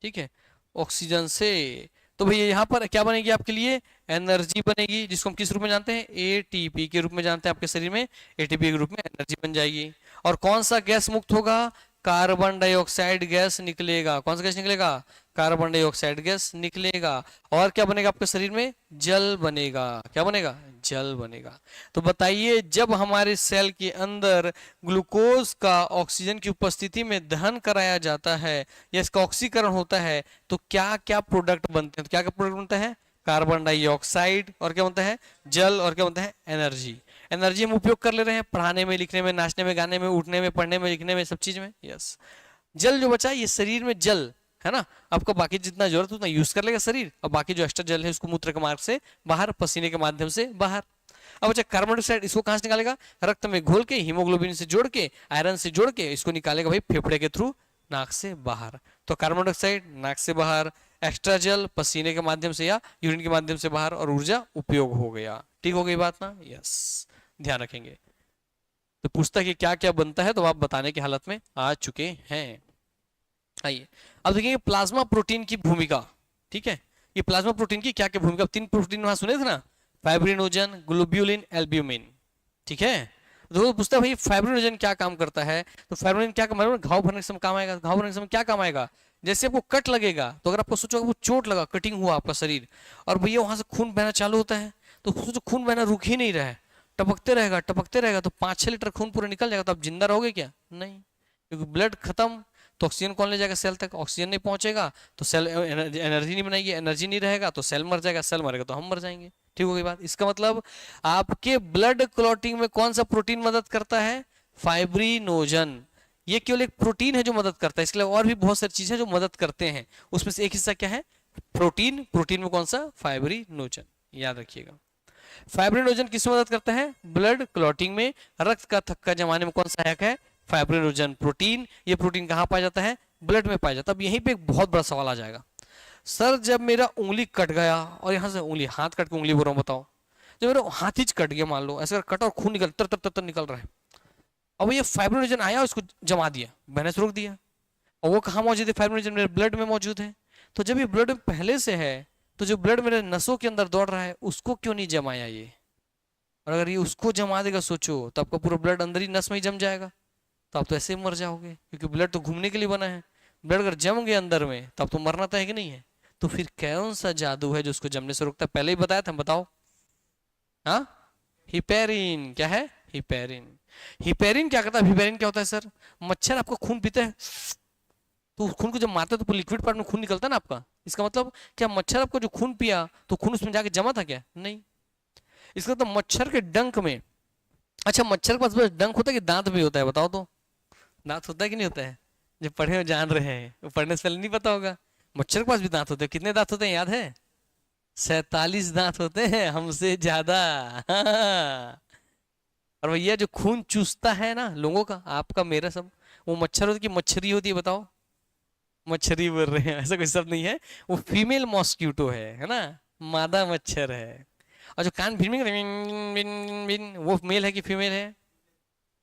ठीक है, ऑक्सीजन से, तो भैया यहाँ पर क्या बनेगी आपके लिए? एनर्जी बनेगी, जिसको हम किस रूप में जानते हैं? एटीपी के रूप में जानते हैं। आपके शरीर में एटीपी के रूप में एनर्जी बन जाएगी। और कौन सा गैस मुक्त होगा? कार्बन डाइऑक्साइड गैस निकलेगा। कौन सा गैस निकलेगा? कार्बन डाइऑक्साइड गैस निकलेगा। और क्या बनेगा आपके शरीर में? जल बनेगा। क्या बनेगा? जल बनेगा। तो बताइए, जब हमारे सेल के अंदर ग्लूकोज का ऑक्सीजन की उपस्थिति में दहन कराया जाता है या इसका ऑक्सीकरण होता है, तो क्या क्या प्रोडक्ट बनते हैं? तो क्या क्या प्रोडक्ट बनता है? कार्बन डाइऑक्साइड, और क्या बनता है? जल, और क्या बनता है? एनर्जी। एनर्जी हम उपयोग कर ले रहे हैं पढ़ाने में, लिखने में, नाचने में, गाने में, उठने में, पढ़ने में, लिखने में, सब चीज में। यस। जल जो बचा, ये शरीर में जल है ना, आपको बाकी जितना जरूरत उतना यूज कर लेगा शरीर, और बाकी जो एक्स्ट्रा जल है उसको मूत्र के मार्ग से बाहर, पसीने के माध्यम से बाहर। अब अच्छा, कार्बन डाइऑक्साइड इसको कहां से निकालेगा? रक्त में घोल के, हीमोग्लोबिन से जोड़ के, आयरन से जोड़ के इसको निकालेगा भाई फेफड़े के थ्रू, नाक से बाहर। तो कार्बन डाइऑक्साइड नाक से बाहर, एक्स्ट्रा जल पसीने के माध्यम से या यूरिन के माध्यम से बाहर, और ऊर्जा उपयोग हो गया। ठीक हो गई बात ना? यस, ध्यान रखेंगे। तो पूछता है कि क्या क्या बनता है, तो आप बताने की हालत में आ चुके हैं। आइए अब देखेंगे प्लाज्मा प्रोटीन की भूमिका। ठीक है, ये प्लाज्मा प्रोटीन की क्या क्या भूमिका? 3 प्रोटीन वहां सुने थे ना, फाइब्रिनोजन, ग्लोब्यूलिन, एल्ब्यूमिन। ठीक है, तो पूछता है भाई फाइब्रिनोजन क्या काम करता है? तो फाइब्रिनोजन क्या काम? घाव भरने के समय काम आएगा। घाव भरने के समय क्या काम आएगा? जैसे आपको कट लगेगा, तो अगर आपको सोचो वो चोट लगा, कटिंग हुआ आपका शरीर, और भैया वहां से खून बहना चालू होता है, तो सोचो खून बहना रुक ही नहीं रहा है, टपकते रहेगा तो 5-6 लीटर खून पूरा निकल जाएगा, तो आप जिंदा रहोगे क्या? नहीं, क्योंकि ब्लड खत्म तो ऑक्सीजन कौन ले जाएगा सेल तक? ऑक्सीजन नहीं पहुंचेगा तो सेल एनर्जी नहीं बनाएगी, एनर्जी नहीं रहेगा तो सेल मर जाएगा, सेल मरेगा तो हम मर जाएंगे। ठीक हो गई बात? इसका मतलब आपके ब्लड क्लॉटिंग में कौन सा प्रोटीन मदद करता है? फाइब्रिनोजन। ये केवल एक प्रोटीन है जो मदद करता है, इसके अलावा और भी बहुत सारी चीजें जो मदद करते हैं, उसमें से एक हिस्सा क्या है? प्रोटीन। प्रोटीन में कौन सा? फाइब्रिनोजन। याद रखिएगा, फाइब्रिनोजन किसमें मदद करता है? ब्लड क्लॉटिंग में। रक्त का थक्का जमाने में कौन सहायक है? Fibrinogen protein. ये प्रोटीन कहाँ पाया जाता है? ब्लड में पाया जाता है। अब यहीं पे एक बहुत बड़ा सवाल आ जाएगा, सर जब मेरा उंगली कट गया, और यहाँ से उंगली, हाथ कट के उंगली बोल रहा हूँ, बताओ, जब मेरा हाथ ही कट गया मान लो, ऐसा कटा और खून निकल तर तर तर तर निकल रहा है, अब ये फाइब्रिनोजन आया, उसको जमा दिया, मैंने रोक दिया, और वो कहाँ मौजूद है? फाइब्रिनोजन मेरे ब्लड में मौजूद है। तो जब ये ब्लड में पहले से है, तो जो ब्लड मेरे नसों के अंदर दौड़ रहा है उसको क्यों नहीं जमाया ये? और अगर ये उसको जमा देगा, सोचो, तो आपका पूरा ब्लड अंदर ही नस में ही जम जाएगा, तो आप तो ऐसे ही मर जाओगे, क्योंकि ब्लड तो घूमने के लिए बना है। ब्लड अगर जम गया अंदर में तो आप तो मरना तो है कि नहीं है? तो फिर कौन सा जादू है जो उसको जमने से रोकता है? पहले ही बताया था, बताओ। हाँ, हिपेरिन। क्या है? हिपेरिन। हिपेरिन क्या करता है? हिपेरिन क्या होता है सर? मच्छर आपका खून पीते हैं, तो खून को जब मारते हैं तो लिक्विड पार्ट में खून निकलता है ना आपका। इसका मतलब क्या मच्छर आपको जो खून पिया तो खून उसमें जाके जमा था क्या? नहीं। इसका मतलब मच्छर के डंक में, अच्छा मच्छर के पास बस डंक होता है कि दांत भी होता है? बताओ तो, दांत होता है कि नहीं होता है? जो पढ़े हो जान रहे हैं, वो पढ़ने से पहले नहीं पता होगा। मच्छर के पास भी दांत होते हैं। कितने दांत होते हैं याद है? 47 दांत होते हैं, हमसे ज्यादा। हाँ। और भैया जो खून चूसता है ना लोगों का, आपका मेरा सब, वो मच्छर होती है कि मच्छरी होती है? बताओ। मच्छरी बोल रहे हैं, ऐसा कोई शब्द नहीं है, वो फीमेल मॉस्क्यूटो है ना, मादा मच्छर है। और जो कान भिन भिन भिन भिन, वो मेल है कि फीमेल है?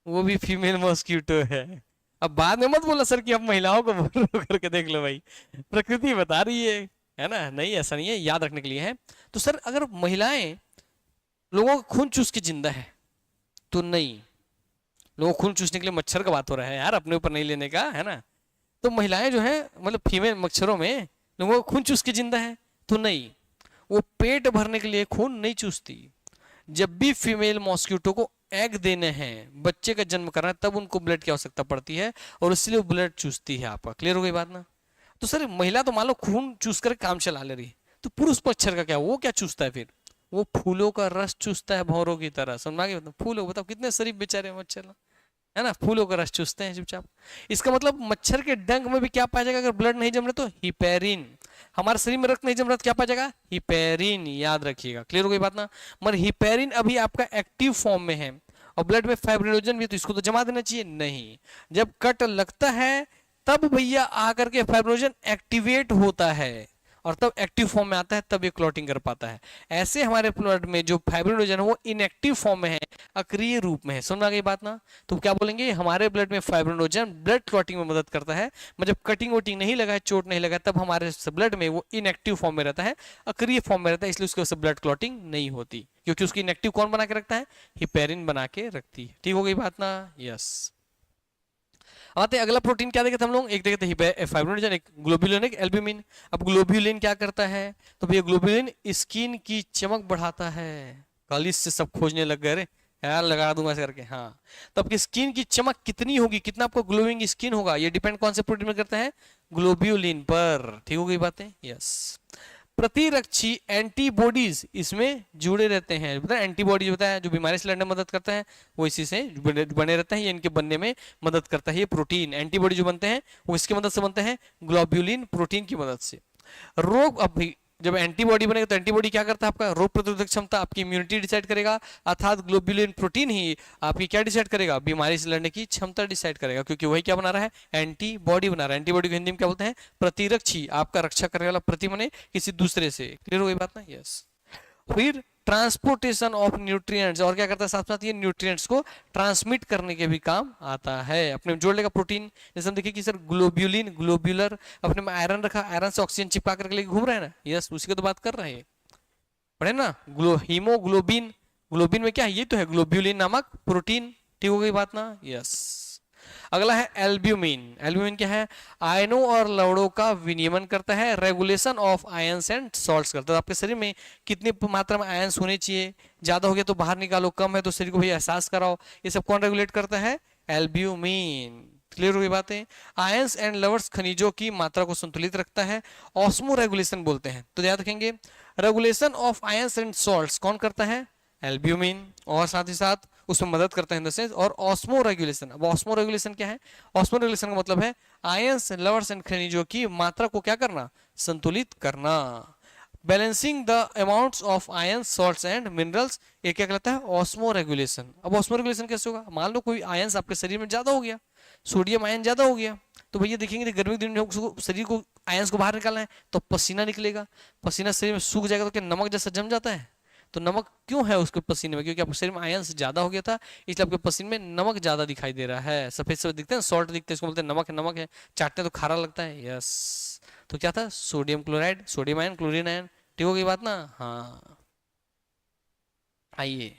वो भी फीमेल मॉस्क्यूटो है। अब बाद में मत बोला सर कि अब महिलाओं को बोल रहे हो, करके देख लो भाई, प्रकृति बता रही है ना। नहीं, ऐसा नहीं है, याद रखने के लिए है। तो सर अगर महिलाएं लोगों का खून चूस के जिंदा है तो नहीं, लोगों खून चूसने के लिए मच्छर का बात हो रहा है यार, अपने ऊपर नहीं लेने का, है ना। तो महिलाएं जो है, मतलब फीमेल मच्छरों में लोगों का खून चूस के जिंदा है तो नहीं, वो पेट भरने के लिए खून नहीं चूसती। जब भी फीमेल मॉस्क्यूटो को एग देने हैं, बच्चे का जन्म करना है, तब उनको ब्लड की आवश्यकता पड़ती है, और इसलिए वो ब्लड चूसती है। आपका क्लियर हो गई बात ना? तो सर महिला तो मान लो खून चूस कर काम चला ले रही है, तो पुरुष मच्छर का क्या, वो क्या चूसता है फिर? वो फूलों का रस चूसता है, भौरों की तरह। समझ गए? फूलों, बताओ कितने शरीफ बेचारे मच्छर, है ना, फूलों का रस चूसते हैं चुपचाप। इसका मतलब मच्छर के डंक में भी क्या पाया जाएगा? अगर ब्लड नहीं जम रहा तो हिपेरिन। हमारे शरीर में रक्त नहीं जम रहा तो क्या पाया जाएगा? हिपेरिन। याद रखिएगा, क्लियर हो गई बात ना? मगर हिपेरिन अभी आपका एक्टिव फॉर्म में है, और ब्लड में फाइब्रिनोजन भी, तो इसको तो जमा देना चाहिए नहीं। जब कट लगता है तब भैया आकर के फाइब्रिनोजन एक्टिवेट होता है, और तब एक्टिव फॉर्म में आता है, तब ये क्लॉटिंग कर पाता है। ऐसे हमारे ब्लड में जो फाइब्रिनोजन है वो इनएक्टिव फॉर्म में है, अक्रिय रूप में है। समझ आ गई बात ना? तो क्या बोलेंगे? हमारे ब्लड में फाइब्रिनोजन ब्लड क्लॉटिंग में मदद करता है, मतलब कटिंग वोटिंग नहीं लगा है, चोट नहीं लगा, तब हमारे ब्लड में वो इनएक्टिव फॉर्म में रहता है, अक्रिय फॉर्म में रहता है, इसलिए उसकी वजह से ब्लड क्लॉटिंग नहीं होती, क्योंकि उसकी इनएक्टिव कौन बना के रखता है? हिपेरिन बना के रखती है। ठीक हो गई बात ना? यस। आते अगला प्रोटीन क्या देखे थे हम लोग? एक देखे थे फाइब्रिनोजन, एक ग्लोब्यूलिन, एक एल्ब्यूमिन। अब ग्लोब्यूलिन क्या करता है? तो भैया ग्लोब्यूलिन स्किन की चमक बढ़ाता है। कॉलेज से सब खोजने लग गए, यार लगा दूंगा ऐसे करके। हाँ, तो आपकी स्किन की चमक कितनी होगी, कितना आपको ग्लोइंग स्किन होगा, ये डिपेंड कौन से प्रोटीन में करता है? ग्लोब्यूलिन पर। ठीक हो गई बातें? यस। प्रतिरक्षी एंटीबॉडीज इसमें जुड़े रहते हैं। पता है एंटीबॉडीज होता है जो बीमारी से लड़ने में मदद करता है, वो इसी से बने रहते हैं, ये इनके बनने में मदद करता है। ये प्रोटीन एंटीबॉडी जो बनते हैं वो इसकी मदद से बनते हैं, ग्लोब्यूलिन प्रोटीन की मदद से। रोग, अब जब एंटीबॉडी बनेगा तो एंटीबॉडी क्या करता है? आपका रोग प्रतिरोधक क्षमता, आपकी इम्यूनिटी डिसाइड करेगा, अर्थात ग्लोब्यूलिन प्रोटीन ही आपकी क्या डिसाइड करेगा? बीमारी से लड़ने की क्षमता डिसाइड करेगा, क्योंकि वही क्या बना रहा है? एंटीबॉडी बना रहा है। एंटीबॉडी को हिंदी में क्या बोलते हैं? प्रतिरक्षी, आपका रक्षा करने वाला प्रति माने किसी दूसरे से। क्लियर हो गई बात ना? यस। फिर ट्रांसपोर्टेशन ऑफ न्यूट्रिएंट्स, और क्या करता है? साथ साथ ये न्यूट्रिएंट्स को ट्रांसमिट करने के भी काम आता है। अपने जोड़ लेगा प्रोटीन, जैसे हम देखिए कि सर ग्लोब्यूलिन, ग्लोब्यूलर, अपने में आयरन रखा, आयरन से ऑक्सीजन चिपका करके लेके घूम रहे हैं ना। यस, उसी की तो बात कर रहे हैं, पढ़े ना? हीमोग्लोबिन, ग्लोबिन में क्या है? ये तो है ग्लोब्यूलिन नामक प्रोटीन। ठीक हो गई बात ना? यस। अगला है एल्ब्यूमिन। एल्ब्यूमिन क्या है? आयनों और लवणों का विनियमन करता है, regulation of ions and salts करता है। आपके शरीर में कितनी मात्रा में आयंस होने चाहिए, ज्यादा हो गया तो बाहर निकालो, कम है तो शरीर को भी एहसास कराओ, ये सब कौन रेगुलेट करता है? एल्ब्यूमिन। क्लियर हुई बातें? आयंस एंड लवर्स खनिजों की मात्रा को संतुलित रखता है, ऑस्मो रेगुलेशन बोलते हैं। तो याद रखेंगे, regulation of ions and salts कौन करता है? एल्ब्यूमिन। और साथ ही साथ उसमें मदद करता है इन द सेंस। और ऑस्मो रेगुलेशन, अब ऑस्मो रेगुलेशन क्या है? ऑस्मो रेगुलेशन का मतलब है आयंस लवर्स एंड खनिजों की मात्रा को क्या करना? संतुलित करना। Balancing the amounts of ions salts and minerals, ये क्या कहलाता है? Osmo regulation. अब ऑस्मो रेगुलेशन कैसे होगा? मान लो कोई आयंस आपके शरीर में ज्यादा हो गया, सोडियम आयन ज्यादा हो गया, तो भैया देखेंगे गर्मी के दिन में शरीर को आयंस को बाहर निकालना है तो पसीना निकलेगा, पसीना शरीर में सूख जाएगा तो क्या नमक जैसा जम जाता है? तो नमक क्यों है उसके पसीने में? क्योंकि आपके शरीर में आयंस ज्यादा हो गया था, इसलिए आपके पसीने में नमक ज्यादा दिखाई दे रहा है, सफेद सफेद दिखते हैं, सॉल्ट दिखते हैं, इसको बोलते हैं नमक है, नमक है, चाटने तो खारा लगता है। यस, तो क्या था? Sodium chloride, sodium ion, chlorine ion. ठीक हो गई बात ना? हाँ, आइए,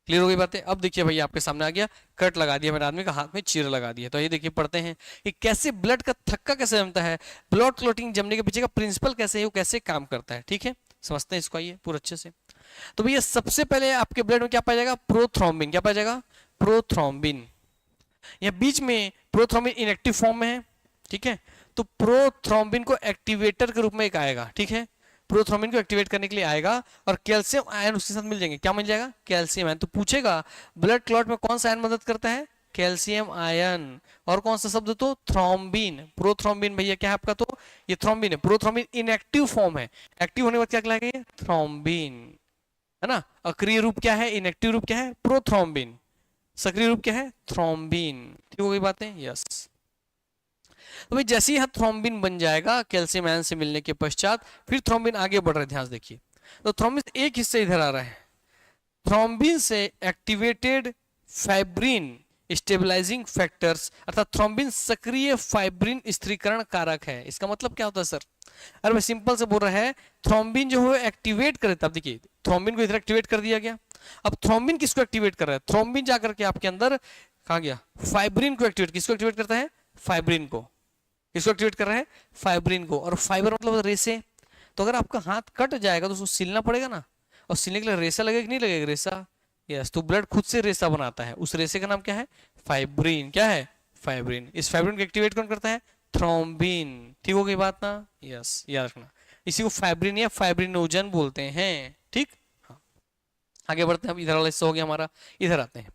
क्लियर हो गई बातें? अब देखिए भैया आपके सामने आ गया, कट लगा दिया मेरे आदमी का, हाथ में चीर लगा दिया। तो ये देखिए पढ़ते हैं कि कैसे ब्लड का थक्का कैसे जमता है, ब्लड क्लॉटिंग जमने के पीछे का प्रिंसिपल कैसे है, वो कैसे काम करता है। ठीक है, समझते हैं इसको, आइए पूरा अच्छे से। तो भैया सबसे पहले आपके ब्लड में क्या पाया जाएगा? प्रोथ्रोम्बिन। क्या पाया जाएगा? प्रोथ्रोम्बिन। यह बीच में प्रोथ्रोम्बिन इनएक्टिव फॉर्म में है, ठीक है, तो प्रोथ्रोम्बिन को एक्टिवेटर के रूप में एक आएगा, ठीक है, प्रोथ्रोम्बिन को एक्टिवेट करने के लिए आएगा और कैल्शियम आयन उसके साथ मिल जाएंगे। क्या मिल जाएगा? Calcium ion. तो पूछेगा ब्लड क्लॉट में कौन सा आयन मदद करता है? Calcium ion. और कौन सा शब्द? तो थ्रोम्बिन, प्रोथ्रोम्बिन। भैया क्या है आपका? तो ये थ्रोम्बिन है, प्रोथ्रोम्बिन इनएक्टिव फॉर्म है, एक्टिव होने के बाद क्या कहलाएगा? थ्रोम्बिन, है ना। अक्रिय रूप क्या है? इनएक्टिव रूप क्या है? प्रोथ्रोम्बिन। सक्रिय रूप क्या है? थ्रोम्बिन। ठीक हो गई बातें? यस। तो भाई जैसे ही यहाँ थ्रोम्बिन बन जाएगा कैल्शियम आयन से मिलने के पश्चात, फिर थ्रोम्बिन आगे बढ़ रहा है, ध्यान से देखिए। तो थ्रोम्बिन एक हिस्से इधर आ रहा है, थ्रोम्बिन से एक्टिवेटेड फाइब्रिन स्टेबलाइजिंग फैक्टर्स, अर्थात थ्रोम्बिन सक्रिय फाइब्रिन स्थिरीकरण कारक है। इसका मतलब क्या होता है सर? अरे मैं सिंपल से बोल रहा है, थ्रोम्बिन जो है एक्टिवेट करे, तब देखिए थ्रोम्बिन को इधर एक्टिवेट कर दिया गया। अब थ्रोम्बिन किसको एक्टिवेट कर रहा है? थ्रोम्बिन जाकर के आपके अंदर कहा गया? फाइब्रिन को एक्टिवेट। किसको एक्टिवेट करता है? फाइब्रिन को। किसको एक्टिवेट कर रहा है? फाइब्रिन को। और फाइबर मतलब रेसे। तो अगर आपका हाथ कट जाएगा तो उसको सिलना पड़ेगा ना, और सिलने के लिए रेसा लगेगा कि नहीं लगेगा? रेसा। यस, तो ब्लड खुद से रेसा बनाता है, उस रेसे का नाम क्या है? फाइब्रिन। क्या है? फाइब्रिन। इस फाइब्रिन को एक्टिवेट कौन करता है? थ्रोम्बिन। ठीक हो गई बात ना? यस, याद रखना, इसी को फाइब्रिन या फाइब्रिनोजन बोलते हैं। ठीक, हाँ, आगे बढ़ते हैं। अब इधर वाला हिस्सा हो गया हमारा, इधर आते हैं।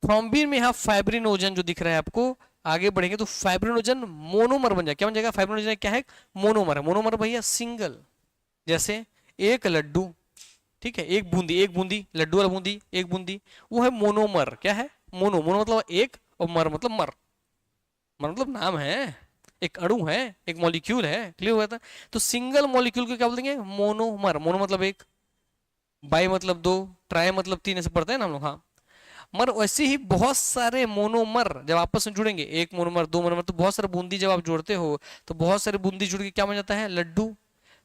थ्रोम्बिन में यहाँ फाइब्रिनोजन जो दिख रहा है आपको, आगे बढ़ेंगे तो फाइब्रिनोजन मोनोमर बन जाएगा। क्या बन जाएगा? फाइब्रिनोजन क्या है? मोनोमर है। मोनोमर भैया सिंगल, जैसे एक लड्डू, ठीक है, एक बूंदी, एक बूंदी, लड्डू वाला बूंदी, एक बूंदी, वो है मोनोमर। क्या है? मोनो, मोनो मतलब एक, और मर मतलब मर, मर मतलब नाम है, एक अणु है, एक मॉलिक्यूल है। क्लियर हुआ था? तो सिंगल मॉलिक्यूल को क्या बोलेंगे? मोनोमर। मोनो मतलब एक, बाई मतलब दो, ट्राई मतलब तीन, ऐसे पढ़ते हैं ना हम लोग। हाँ, मर वैसे ही बहुत सारे मोनोमर जब आपस में जुड़ेंगे, एक मोनोमर, दो मोनोमर, तो बहुत सारे बूंदी जब आप जोड़ते हो तो बहुत सारे बूंदी जुड़ के क्या बन जाता है? लड्डू।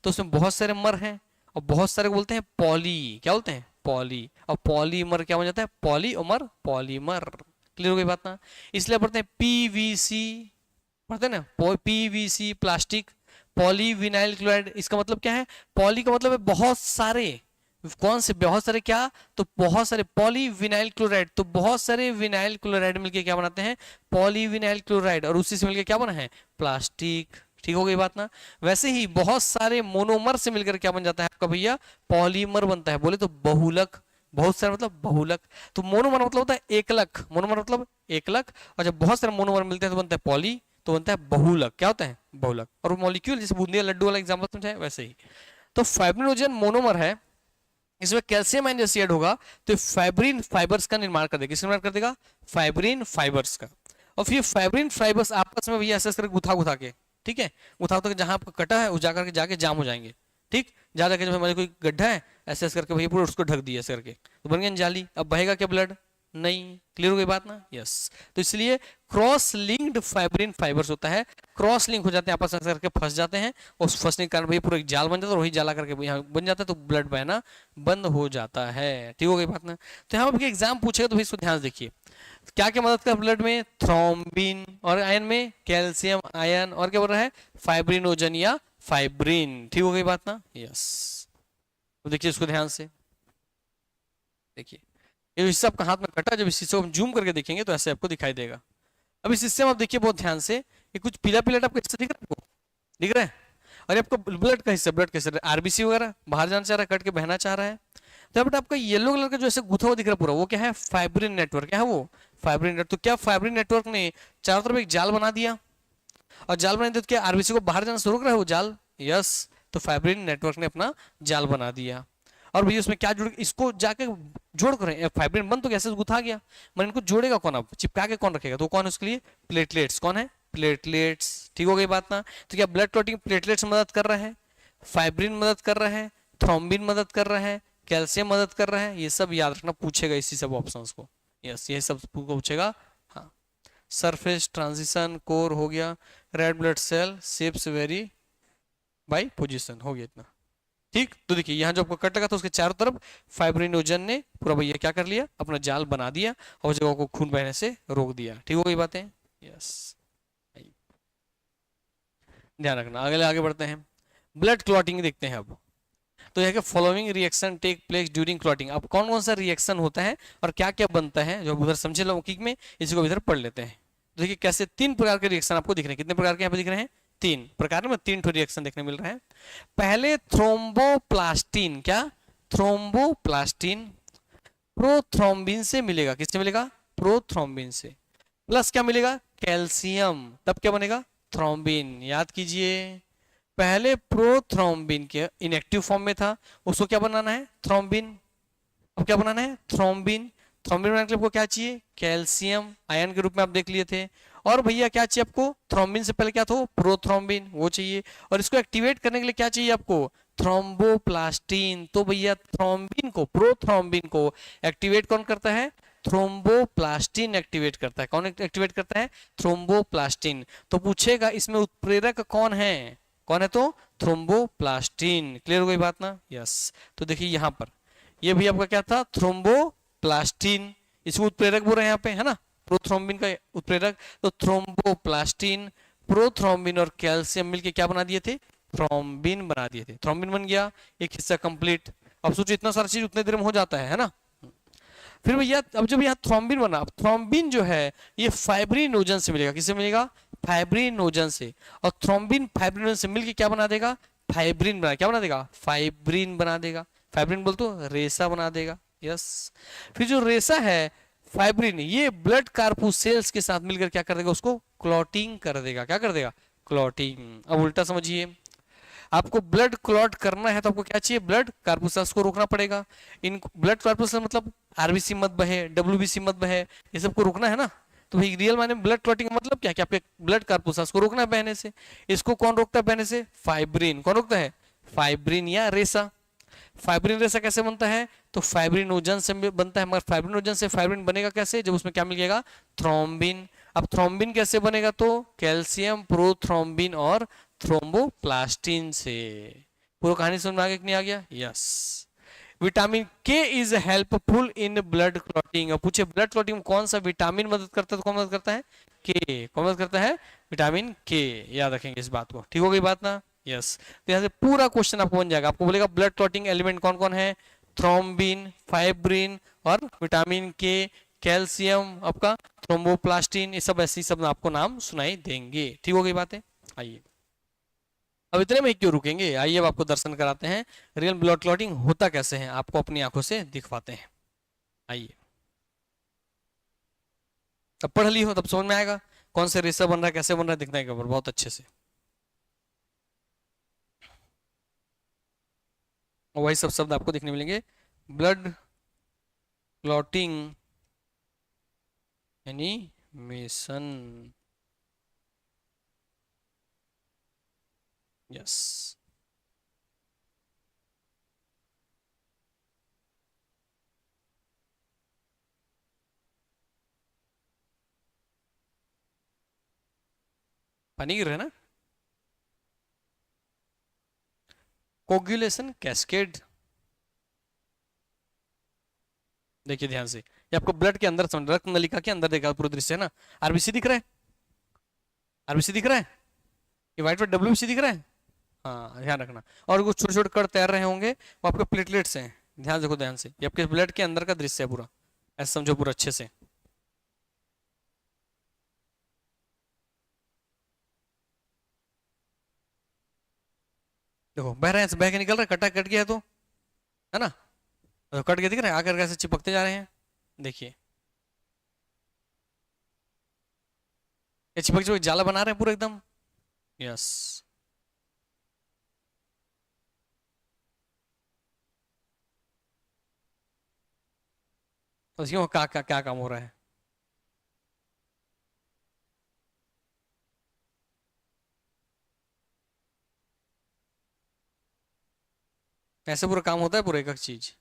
तो उसमें बहुत सारे मर हैं, और बहुत सारे को बोलते हैं पॉली। क्या बोलते हैं? पॉली। और पॉलीमर क्या बन जाता है? Polymer, polymer. क्लियर हो गई बात ना? इसलिए पढ़ते हैं पीवीसी, पढ़ते हैं ना, पीवीसी प्लास्टिक, पॉलीविनाइल क्लोराइड। इसका मतलब क्या है? पॉली का मतलब है बहुत सारे, कौन से? बहुत सारे। क्या? तो बहुत सारे पॉलीविनाइल क्लोराइड। तो बहुत सारे विनाइल क्लोराइड मिलके क्या बनाते हैं? Polyvinyl chloride. और उसी से मिलके क्या बना है? प्लास्टिक। ठीक हो गई बात ना? वैसे ही बहुत सारे मोनोमर से मिलकर क्या बन जाता है आपका भैया? पॉलीमर बनता है। बोले तो बहुलक, बहुत सारे मतलब बहुलक। तो मोनोमर मतलब होता है एकलक, मोनोमर मतलब एकलक, और जब बहुत सारे मोनोमर मिलते हैं तो बनता है पॉली, तो बनता है बहुलक। क्या होता है? बहुलक। और मॉलिक्यूल जैसे बूंदी लड्डू वाला एग्जाम्पल समझाए वैसे ही। तो फाइब्रिनोजन मोनोमर है, इसमें कैल्शियम आयन जैसे ऐड होगा तो फाइब्रिन फाइबर्स का निर्माण कर देगा। किसका निर्माण कर देगा? फाइब्रिन फाइबर्स का। और फिर फाइब्रिन फाइबर्स आपस में भैया ऐसे करके गुथा गुथा के, ठीक है, गुथा गुथा के जहां आपका कटा है उस जाकर के जाके जाम हो जाएंगे। ठीक, जा जाके जब हमारे कोई गड्ढा है ऐसे ऐसे करके भैया पूरा उसको ढक दिया ऐसे करके, तो बन गया जाली। अब बहेगा क्या? ब्लड। नहीं। क्लियर हो गई बात ना? यस। तो इसलिए क्रॉस लिंक्ड फाइब्रिन फाइबर्स होता है, क्रॉस लिंक हो जाते हैं, आपस में करके फंस जाते हैं, उस फंसने के कारण भैया पूरा एक जाल बन जाता है, और वही जाला करके यहाँ बन जाता है, तो ब्लड बहना बंद हो जाता है। ठीक हो गई बात ना? तो यहाँ पर एग्जाम पूछेगा तो भाई इसको ध्यान से देखिए, क्या क्या मदद कर ब्लड में? थ्रोम्बिन, और आयन में कैल्शियम आयन, और क्या बोल रहा है? फाइब्रिनोजन या फाइब्रिन। ठीक हो गई बात ना? यस। तो देखिए इसको ध्यान से देखिए, ये हिस्सा आपका हाथ में कटा, जब इस हिस्से को हम जूम करके देखेंगे तो ऐसे आपको दिखाई देगा। अब इस हिस्से में आप देखिए बहुत ध्यान से, ये कुछ पीला पीला आपको हिस्सा दिख रहा है? आपको दिख रहा है? और ये आपको ब्लड का हिस्सा, ब्लड का हिस्सा आरबीसी वगैरह बाहर जाना चाह रहा है, कट के बहना चाह रहा है। तो यहाँ पर आपका येलो कलर का जो ऐसे गुथा हुआ दिख रहा है पूरा, वो क्या है? Fibrin network. क्या है वो? Fibrin network. तो क्या फाइब्रिन नेटवर्क ने चारों तरफ एक जाल बना दिया, और जाल बनाने तो क्या आरबीसी को बाहर जाना से रोक रहा है वो जाल? यस। तो फाइब्रिन नेटवर्क ने अपना जाल बना दिया। और भैया उसमें क्या जुड़, इसको जाके जोड़ कर फाइब्रिन बन तो कैसे गुथा गया, मतलब इनको जोड़ेगा कौन? अब चिपका के कौन रखेगा? तो कौन है उसके लिए? प्लेटलेट्स। कौन है? प्लेटलेट्स। ठीक हो गई बात ना? तो क्या ब्लड क्लॉटिंग प्लेटलेट्स मदद कर रहा है, फाइब्रिन मदद कर रहा है, थ्रोम्बिन मदद कर रहा है, कैल्शियम मदद कर रहा है? ये सब याद रखना, पूछेगा इसी सब ऑप्शंस को। यस, ये सब पूछेगा। हाँ, सरफेस ट्रांजिशन कोर हो गया, red blood cell shapes very by position, हो गया इतना। ठीक। तो देखिए यहाँ जो आपको कट लगा था उसके चारों तरफ फाइब्रिनोजन ने पूरा भैया क्या कर लिया? अपना जाल बना दिया, और जगह को खून बहने से रोक दिया। ठीक हो गई बातें? यस। ध्यान रखना। अगले आगे बढ़ते हैं, ब्लड क्लॉटिंग देखते हैं अब। तो यह following reaction take place during clotting. अब कौन कौन सा रिएक्शन होता है और क्या क्या बनता है, जो उधर समझे लौकिक में, इसी को इधर पढ़ लेते हैं। तो देखिए कैसे तीन प्रकार के रिएक्शन आपको दिख रहे हैं। कितने प्रकार के यहाँ पे दिख रहे हैं? तीन प्रकार में तीन ठो रिएक्शन देखने मिल रहे हैं। पहले थ्रोम्बोप्लास्टिन। क्या? थ्रोम्बोप्लास्टिन प्रोथ्रोम्बिन से मिलेगा। किससे मिलेगा? प्रोथ्रोम्बिन से। प्लस क्या मिलेगा? कैल्शियम। तब क्या बनेगा? थ्रोम्बिन। याद कीजिए, पहले प्रोथ्रोम्बिन के इनएक्टिव फॉर्म में था, उसको क्या बनाना है? थ्रोम्बिन। अब क्या बनाना है? थ्रोम्बिन। थ्रोम्बिन बनाने के लिए आपको क्या चाहिए? कैल्शियम आयन के रूप में आप देख लिए थे। और भैया क्या चाहिए आपको? थ्रोम्बिन से पहले क्या था? प्रोथ्रोम्बिन, वो चाहिए। और इसको एक्टिवेट करने के लिए क्या चाहिए आपको? थ्रोम्बोप्लास्टिन। तो भैया थ्रोम्बिन को, प्रोथ्रोम्बिन को एक्टिवेट कौन करता है? थ्रोम्बोप्लास्टिन एक्टिवेट करता है। कौन एक्टिवेट करता है? थ्रोम्बोप्लास्टिन। तो पूछेगा इसमें उत्प्रेरक कौन है? कौन है? तो थ्रोम्बोप्लास्टिन। क्लियर हो गई बात ना? यस। तो देखिए यहां पर ये भी आपका क्या था? थ्रोम्बोप्लास्टिन। इसको उत्प्रेरक बोल रहे हैं यहाँ पे, है ना? प्रोथ्रोम्बिन का उत्प्रेरक। तो थ्रोम्बोप्लास्टिन, प्रोथ्रोम्बिन और कैल्शियम मिलके क्या बना दिए थे? थ्रोम्बिन बना दिए थे। थ्रोम्बिन बन गया, एक हिस्सा कंप्लीट। अब सोचिए इतना सारा चीज उतने देर में हो जाता है ना? फिर भैया अब जब यहाँ थ्रोम्बिन बना, अब थ्रोम्बिन जो है ये फाइब्रिनोजन से मिलेगा। किससे मिलेगा? फाइब्रिनोजन से। और थ्रोम्बिन फाइब्रिनोजन से मिलके क्या बना देगा? फाइब्रिन बना, क्या बना देगा? फाइब्रिन बना देगा। फाइब्रिन बोल तो रेसा बना देगा। यस। फिर जो रेसा है फाइब्रिन, ये ब्लड कार्पूसेल्स के साथ मिलकर क्या कर देगा? उसको क्लॉटिंग कर देगा। क्या कर देगा? क्लॉटिंग। अब उल्टा समझिए, आपको ब्लड क्लॉट करना है तो आपको क्या चाहिए? ब्लड कार्पूसेल्स को रोकना पड़ेगा। इन ब्लड कार्पूसेल्स मतलब आरबीसी मत बहे, डब्ल्यूबीसी मत बहे, ये सबको रोकना है ना? तो भाई रियल मायने ब्लड क्लॉटिंग का मतलब क्या? कि आपके ब्लड कार्पूसेल्स को रोकना है बहने से। इसको कौन रोकता है बहने से? फाइब्रिन। कौन रोकता है? फाइब्रिन या रेसा। फाइब्रिन रेसा कैसे बनता है? तो फाइब्रिनोजन से बनता है, मगर फाइब्रिनोजन से फाइब्रिन बनेगा कैसे? जब उसमें क्या मिलेगा? थ्रोम्बिन। अब थ्रोम्बिन कैसे बनेगा? तो कैल्शियम, प्रोथ्रोम्बिन और थ्रोम्बोप्लास्टिन से। पूरा कहानी समझ में आ गया कि नहीं आ गया? यस। विटामिन के is helpful in blood clotting. और पूछे ब्लड क्लॉटिंग में कौन सा विटामिन मदद करता है? तो कौन मदद करता है? के। कौन मदद करता है? विटामिन के। याद रखेंगे इस बात को। ठीक हो गई बात ना? यस। तो यहाँ से पूरा क्वेश्चन आपको बन जाएगा। आपको बोलेगा ब्लड क्लॉटिंग एलिमेंट कौन कौन है? थ्रोम्बिन, फाइब्रिन और विटामिन के, कैल्शियम, आपका थ्रोम्बोप्लास्टिन, ये सब ऐसी सब आपको नाम सुनाई देंगे। ठीक हो गई बातें? आइए अब इतने में ही क्यों रुकेंगे, आइए अब आपको दर्शन कराते हैं रियल ब्लड क्लॉटिंग होता कैसे है, आपको अपनी आंखों से दिखवाते हैं। आइए, तब पढ़ ली हो तब समझ में आएगा कौन से रेशा बन रहा है, कैसे बन रहा है, दिखना है खबर बहुत अच्छे से। और वही सब शब्द आपको दिखने मिलेंगे। Blood clotting animation. यस। पानी गिर रहा है ना। कोगुलेशन कैस्केड, देखिए ध्यान से, ये आपको ब्लड के अंदर समझ, रक्त नलिका के अंदर देखा पूरा दृश्य है ना। आरबीसी दिख रहा है, आरबीसी दिख रहा है, ये व्हाइट व्हाइट डब्ल्यूबीसी दिख रहा है। हाँ ध्यान रखना। और कुछ छोटे छोटे कण तैर रहे होंगे, वो आपके प्लेटलेट्स हैं। ध्यान देखो ध्यान से, ये आपके ब्लड के अंदर का दृश्य है पूरा, ऐसा समझो पूरा अच्छे से। देखो बह रहे हैं, बह के निकल रहा है, कटा कट गया है तो, है ना। तो कट के दिख रहा है, आकर कैसे चिपकते जा रहे हैं, देखिए ये चिपक चिपक जाला बना रहे हैं पूरा एकदम। यस। तो इसमें क्या काम हो रहा है। ऐसे पूरा काम होता है पूरा एक एक चीज।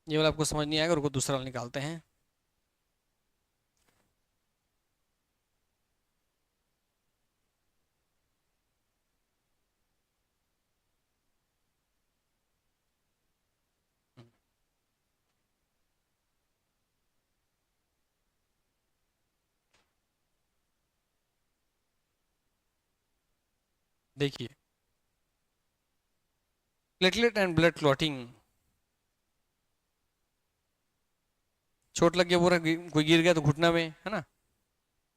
ये वाला आपको समझ नहीं आएगा, उनको दूसरा वाला निकालते हैं। देखिए प्लेटलेट एंड ब्लड क्लॉटिंग, चोट लग गया पूरा, कोई गिर गया तो घुटना में, है ना,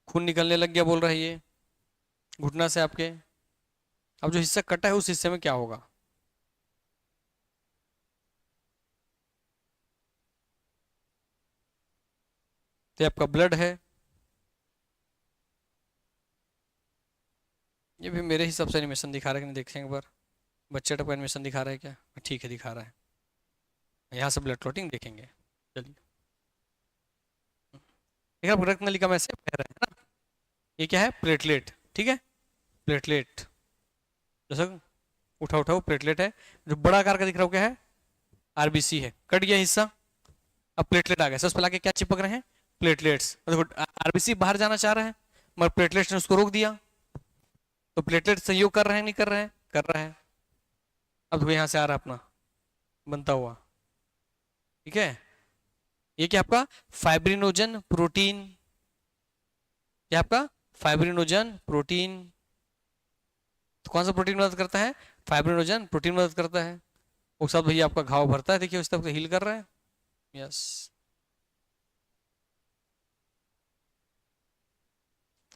खून निकलने लग गया बोल रहा है ये घुटना से आपके। अब जो हिस्सा कटा है उस हिस्से में क्या होगा। तो ये आपका ब्लड है, ये भी मेरे हिसाब से एनिमेशन दिखा रहा है कि नहीं, देखें एक बार। बच्चे टाइप का एनिमेशन दिखा रहा है क्या, ठीक है दिखा रहा है। यहाँ से ब्लड क्लॉटिंग देखेंगे, चलिए। देखिए अब रक्त नलिका में से बह रहा है ना, ये क्या है, प्लेटलेट, ठीक है, प्लेटलेट। जैसा उठा उठाओ प्लेटलेट है, जो बड़ा आकार का दिख रहा है वो क्या है, आरबीसी है। कट गया हिस्सा, अब प्लेटलेट आ गया, सबसे पहले आके क्या चिपक रहे हैं, प्लेटलेट्स। देखो आरबीसी बाहर जाना चाह रहा है, मगर प्लेटलेट्स ने उसको रोक दिया। तो प्लेटलेट सहयोग कर रहे हैं नहीं कर रहे हैं, कर रहा है। अब देखो यहाँ से आ रहा है अपना बनता हुआ, ठीक है। ये क्या आपका फाइब्रिनोजन प्रोटीन, क्या आपका फाइब्रिनोजन प्रोटीन। तो कौन सा प्रोटीन मदद करता है, फाइब्रिनोजन प्रोटीन मदद करता है। वो सब भैया आपका घाव भरता है, देखिए उस तरफ हील कर रहा है। यस।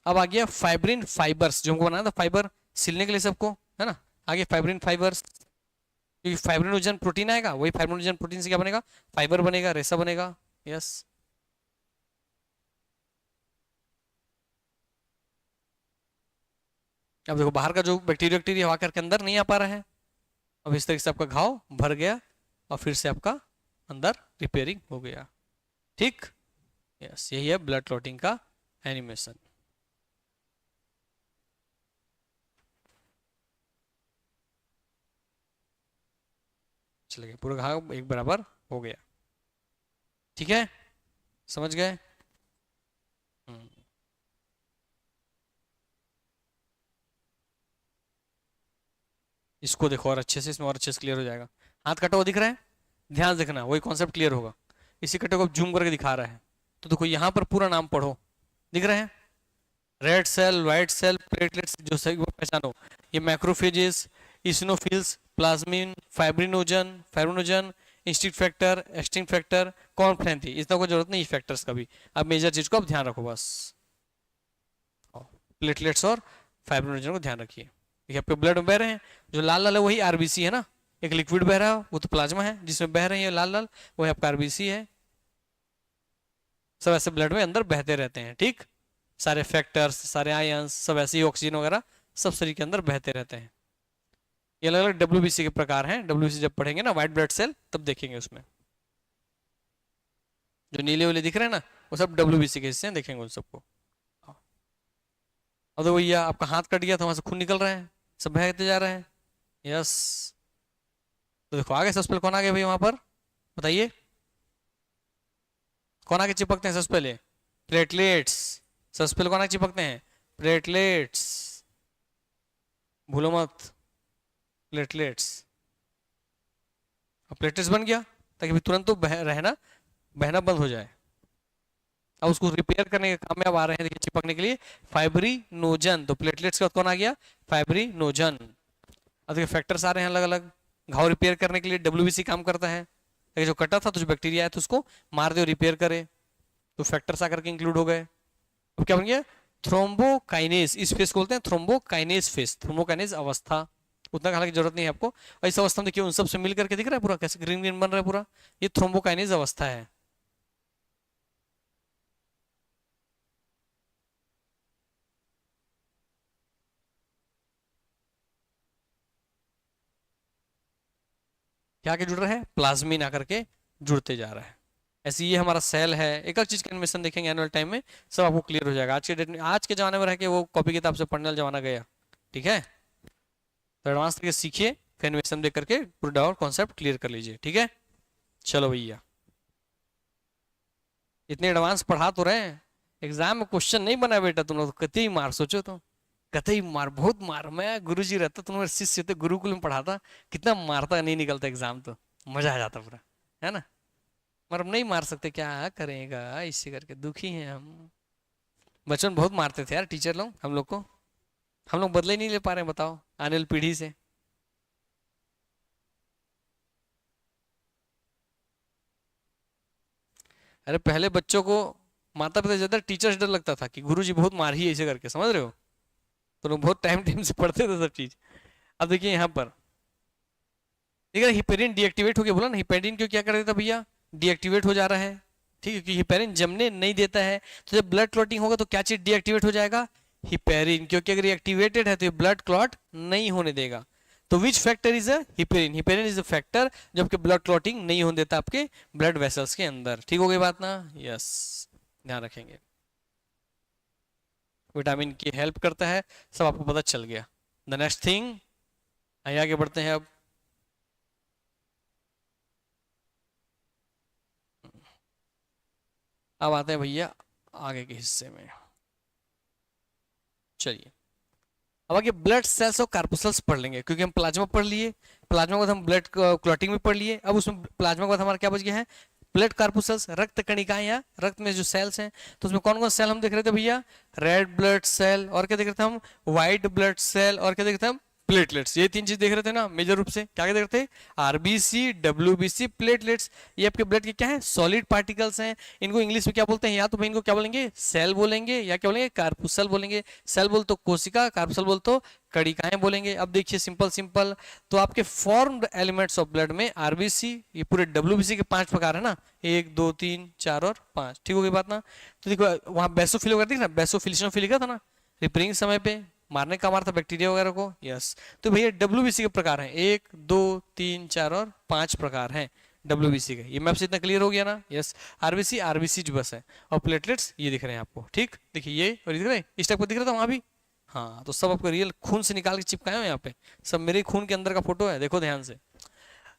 अब आ गया फाइब्रिन फाइबर्स, जो हमको बनाया था फाइबर सिलने के लिए सबको, है ना। आगे फाइब्रिन फाइबर्स, क्योंकि फाइब्रिनोजन प्रोटीन आएगा, वही फाइब्रिनोजन प्रोटीन से क्या बनेगा, फाइबर बनेगा, रेशा बनेगा। यस। अब देखो बाहर का जो बैक्टीरिया बैक्टीरिया आकर के अंदर नहीं आ पा रहा है, अब इस तरीके से आपका घाव भर गया और फिर से आपका अंदर रिपेयरिंग हो गया, ठीक। यस, यही है ब्लड क्लॉटिंग का एनिमेशन। चल गया, पूरा घाव एक बराबर हो गया, ठीक है, समझ गए। हम्म, इसको देखो और अच्छे से, इसमें और अच्छे से क्लियर हो जाएगा। हाथ कटा हुआ दिख रहा है, ध्यान से देखना, वही कॉन्सेप्ट क्लियर होगा। इसी कटे को जूम करके दिखा रहा है, तो देखो यहाँ पर पूरा नाम पढ़ो, दिख रहे हैं, red cell, white cell, platelets, जो सही वो पहचानो। ये macrophages, eosinophils, plasmin, fibrinogen, fibrinogen, instinct factor, extinct factor, कॉन्फ्लेंथी, इतना कोई जरूरत नहीं फैक्टर्स का भी। अब मेजर चीज को आप ध्यान रखो बस, प्लेटलेट्स और फाइब्रिनोजन को ध्यान रखिए। देखिए आपके ब्लड में बह रहे हैं, जो लाल लाल है वही आरबीसी है ना। एक लिक्विड बह रहा है वो तो प्लाज्मा है, जिसमें बह रहे हैं लाल लाल, वही आपका आरबीसी है। सब ऐसे ब्लड में अंदर बहते रहते हैं, ठीक। सारे फैक्टर्स, सारे आयंस, सब ऐसे ही, ऑक्सीजन वगैरह सब शरीर के अंदर बहते रहते हैं। ये अलग अलग डब्ल्यूबीसी के प्रकार हैं, डब्ल्यूबीसी जब पढ़ेंगे ना व्हाइट ब्लड सेल तब देखेंगे उसमें। जो नीले वाले दिख रहे हैं ना, वो सब डब्ल्यूबीसी के हिस्से हैं, देखेंगे उन सबको। अब तो भैया आपका हाथ कट गया तो वहां से खून निकल रहा है, सब बहते जा रहे हैं। यस, तो देखो आगे सबसे पहले कौन आ गया भैया वहां पर, बताइए कौन आगे चिपकते हैं सबसे पहले, प्लेटलेट्स। सबसे पहले कौन आगे चिपकते हैं, प्लेटलेट्स, भूलो मत, प्लेटलेट्स। अब प्लेटलेट्स बन गया ताकि भी तुरंत तो रहना, बहना बंद हो जाए। अब उसको रिपेयर करने के काम में अब आ रहे हैं देखिए चिपकने के लिए फाइब्रिनोजन। तो प्लेटलेट्स के बाद कौन आ गया, फाइब्रिनोजन। अब देखिए फैक्टर्स आ रहे हैं अलग अलग, घाव रिपेयर करने के लिए डब्ल्यूबीसी काम करता है, ताकि जो कटा था तो जो बैक्टीरिया है तो उसको मार दे और रिपेयर करे, तो फैक्टर्स आकर के इंक्लूड हो गए। अब क्या बन गया, थ्रोम्बोकाइनेज। इस फेस को बोलते हैं थ्रोम्बोकाइनेज फेस, थ्रोम्बोकाइनेज अवस्था। उतना हालांकि जरूरत नहीं है आपको। और इस अवस्था में देखिए उन सब से मिल करके दिख रहा है पूरा कैसे ग्रीन ग्रीन बन रहा है पूरा, ये थ्रोम्बोकाइनेज अवस्था है। क्या आके जुड़ रहा है, प्लाज्मिन आकर के जुड़ते जा रहा है। ऐसे ये हमारा सेल है। एक एक चीज का एनिमेशन देखेंगे एनुअल टाइम में, सब आपको क्लियर हो जाएगा। आज के डेट में, आज के जमाने में रह के वो कॉपी किताब से पढ़ने वाला जमाना गया, ठीक है। तो एडवांस तरीके से सीखिए, फिर एनिमेशन देख करके पूरा डाउट कॉन्सेप्ट क्लियर कर लीजिए, ठीक है। चलो भैया, इतने एडवांस पढ़ा तो रहे हैं, एग्जाम में क्वेश्चन नहीं बना बेटा तुम लोग, कतई मार सोचो तो, कतई मार, बहुत मार। मैं गुरु जी रहता, तुम मेरे शिष्य थे, गुरुकुल में पढ़ाता, कितना मारता, नहीं निकलता एग्जाम तो मजा आ जाता पूरा, है ना। मगर अब नहीं मार सकते, क्या करेगा, इससे करके दुखी हैं हम। बचपन में बहुत मारते थे यार टीचर लोग हम लोग को, हम लोग बदले ही नहीं ले पा रहे हैं, बताओ आने वाली पीढ़ी से। अरे पहले बच्चों को माता पिता से ज्यादा टीचर से डर लगता था कि गुरु जी बहुत मार ही ऐसे करके, समझ रहे हो। तो लोग बहुत टाइम टाइम से पढ़ते थे सब चीज। अब देखिए यहाँ पर, देखिए हिपेरिन डीएक्टिवेट हो गया, बोला ना हिपेरिन क्यों क्या कर देता भैया, डीएक्टिवेट हो जा रहा है, ठीक है, क्योंकि हिपेरिन जमने नहीं देता है। तो जब ब्लड क्लॉटिंग होगा तो क्या चीज डीएक्टिवेट हो जाएगा, हिपेरिन, क्योंकि अगर एक्टिवेटेड है तो ये ब्लड क्लॉट नहीं होने देगा। तो which factor is a heparin, heparin is a factor जबकि ब्लड क्लॉटिंग नहीं होने देता आपके ब्लड वेसल्स के अंदर, ठीक हो गई बात ना। यस, ध्यान रखेंगे, विटामिन की हेल्प करता है, सब आपको पता चल गया। द नेक्स्ट थिंग, आगे बढ़ते हैं। अब आते हैं भैया आगे के हिस्से में, चलिए। अब आगे ब्लड सेल्स और कार्पुसल्स पढ़ लेंगे, क्योंकि हम प्लाज्मा पढ़ लिए, प्लाज्मा के बाद हम ब्लड क्लॉटिंग भी पढ़ लिए। अब उसमें प्लाज्मा के बाद हमारा क्या बच गया है, ब्लड कार्पुसल्स, रक्त कणिकाएं या रक्त में जो सेल्स हैं। तो उसमें कौन कौन सेल हम देख रहे थे भैया, रेड ब्लड सेल, और क्या देख रहे थे हम, व्हाइट ब्लड सेल, और क्या देख रहे थे हम, प्लेटलेट्स। ये तीन चीज देख रहे थे ना मेजर रूप से, क्या देख रहे थे, आरबीसी, डब्ल्यूबीसी, प्लेटलेट्स। ये आपके ब्लड के क्या है, सॉलिड पार्टिकल्स हैं। इनको इंग्लिश में क्या बोलते हैं, या तो भाई इनको क्या बोलेंगे, सेल बोलेंगे, या क्या बोलेंगे, कार्पुसल बोलेंगे। सेल बोल तो कोशिका, कार्पुसल बोल तो कणिकाएं बोलेंगे। अब देखिए सिंपल सिंपल, तो आपके फॉर्म्ड एलिमेंट्स ऑफ ब्लड में आरबीसी, ये पूरे डब्ल्यूबीसी के 5 प्रकार है ना, 1 2 3 4 और 5, ठीक हो गई बात ना। तो देखो वहां बेसोफिल वगैरह दिख ना, बेसोफिलिशन लिखा था ना रिपेयरिंग समय पे, मारने का मार था बैक्टीरिया वगैरह को। यस, तो भैया डब्ल्यूबीसी के प्रकार हैं 1 2 3 4 और 5 प्रकार हैं डब्ल्यूबीसी के। ये मैप से इतना क्लियर हो गया ना। यस, आरबीसी, आरबीसी जो बस है, और प्लेटलेट्स ये दिख रहे हैं आपको, ठीक। देखिए ये और ये दिख रहे हैं, इस टाइप का दिख रहा था वहां भी। हाँ, तो सब आपको रियल खून से निकाल के चिपकाए हो यहाँ पे, सब मेरे खून के अंदर का फोटो है, देखो ध्यान से।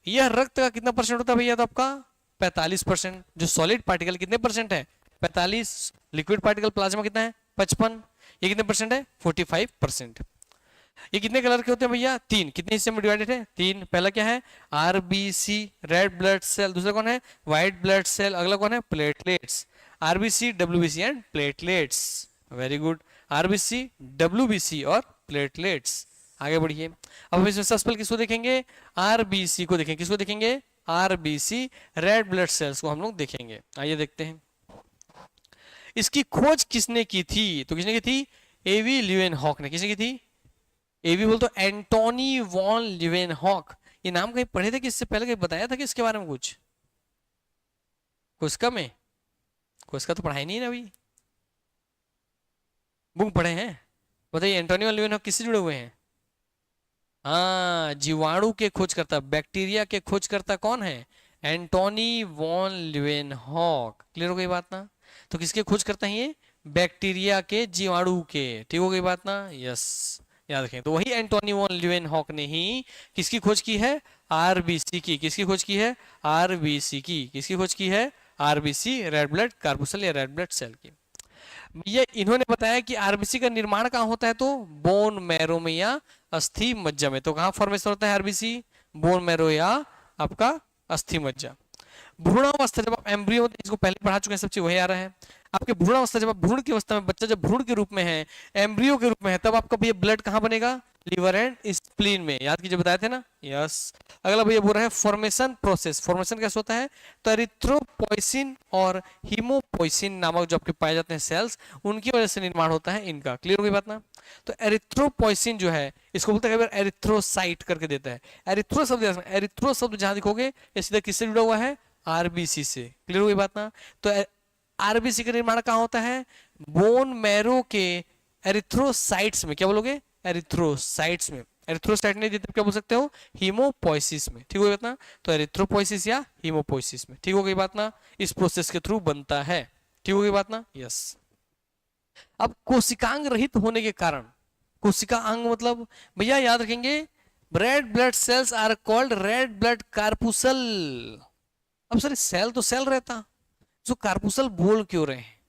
यह रक्त का कितना परसेंट होता है भैया, तो आपका 45%। जो सॉलिड पार्टिकल कितने परसेंट है, 45। लिक्विड पार्टिकल प्लाज्मा कितना है, 55। ये कितने परसेंट है, 45%। ये कितने कलर के होते हैं भैया, 3। कितने हिस्से में डिवाइडेड है, 3। पहला क्या है, आरबीसी, रेड ब्लड सेल। दूसरा कौन है, व्हाइट ब्लड सेल। अगला कौन है, platelets. RBC, WBC and platelets, very good. RBC, WBC और प्लेटलेट्स। आगे बढ़िए, अब इसमें सबसे पहले किसको देखेंगे, आरबीसी को देखेंगे। किसको देखेंगे, आरबीसी, रेड ब्लड सेल्स को हम लोग देखेंगे। आइए देखते हैं, इसकी खोज किसने की थी, तो किसने की थी, एवी ल्यूवेनहॉक ने। किसने की थी, एवी बोल तो एंटोनी वॉन ल्यूवेनहॉक। ये नाम कहीं पढ़े थे कि इससे पहले कहीं बताया था कि इसके बारे में कुछ, कोस्का में, कोस्का तो पढ़ाई नहीं है ना अभी, बुक पढ़े हैं। बताइए एंटोनी वॉन ल्यूवेनहॉक किससे जुड़े हुए हैं, हाँ, जीवाणु के खोजकर्ता, बैक्टीरिया के खोजकर्ता कौन है, एंटोनी वॉन ल्यूवेनहॉक। क्लियर हो गई बात ना। तो किसके खोज करते हैं ये, बैक्टीरिया के, जीवाणु के। ठीक हो गई बात ना? यस, याद रखें। तो वही एंटोनी वॉन ल्यूवेनहॉक ने ही किसकी खोज की है? आरबीसी की। किसकी खोज की है? आरबीसी की। किसकी खोज की है? आरबीसी, रेड ब्लड कार्पुसल या रेड ब्लड सेल की। ये इन्होंने बताया कि आरबीसी का निर्माण कहाँ होता है? तो बोन मैरो में या अस्थि मज्जा में। तो कहाँ फॉर्मेशन होता है आरबीसी? बोन मैरो या आपका अस्थि मज्जा। भ्रूणावस्था, जब आप एम्ब्रियो, इसको पहले पढ़ा चुके हैं, सब चीज वही आ रहा है। आपके भ्रूणावस्था, जब आप भ्रूण की अवस्था में, बच्चा जब भ्रूण के रूप में है, एम्ब्रियो के रूप में है, तब आपका भैया ब्लड कहाँ बनेगा? लिवर एंड स्प्लीन में। याद कीजिए, बताए थे ना? यस। अगला भैया बोल रहा है फॉर्मेशन प्रोसेस। फॉर्मेशन कैसे होता है? तो एरिथ्रोपोइसिन और हीमोपोइसिन नामक जो आपके पाए जाते हैं सेल्स, उनकी वजह से निर्माण होता है इनका। क्लियर हो गई बात ना? तो एरिथ्रोपोइसिन जो है, इसको बोलते हैं एरिथ्रोसाइट करके देता है। एरिथ्रो शब्द, एरिथ्रो शब्द जहां दिखोगे, ये सीधा किससे जुड़ा हुआ है? आरबीसी से। क्लियर हुई बात ना? तो आरबीसी का निर्माण कहाँ होता है? बोन मैरो के एरिथ्रोसाइट्स में। क्या बोलोगे? एरिथ्रोसाइट्स में। एरिथ्रोसाइट नहीं देते, क्या बोल सकते हो? हीमोपोइसिस में। ठीक हो गई बात ना? तो एरिथ्रोपोइसिस या हीमोपोइसिस में। ठीक हो गई बात ना? इस प्रोसेस के थ्रू बनता है। ठीक हो गई बात ना? यस। अब कोशिकांग रहित होने के कारण, कोशिका अंग मतलब भैया याद रखेंगे, red blood cells are called red blood corpuscle. अब सर सेल तो सेल रहता, जो कार्पुसल बोल क्यों रहे हैं?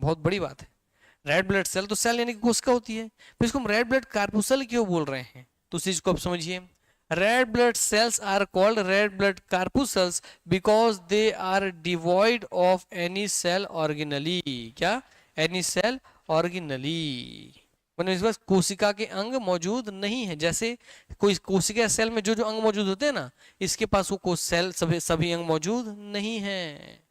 बहुत बड़ी बात है। रेड ब्लड सेल तो सेल यानी कि कोशिका होती है, फिर इसको हम रेड ब्लड कार्पुसल क्यों बोल रहे हैं? तो उस चीज को आप समझिए। Red blood cells are called red blood corpuscles because they are devoid of any cell organelle. क्या? एनी सेल ऑर्गेनली, मतलब इस बार कोशिका के अंग मौजूद नहीं है। जैसे कोई कोशिका सेल में जो जो अंग मौजूद होते हैं ना, इसके पास वो सेल सभी अंग मौजूद नहीं है।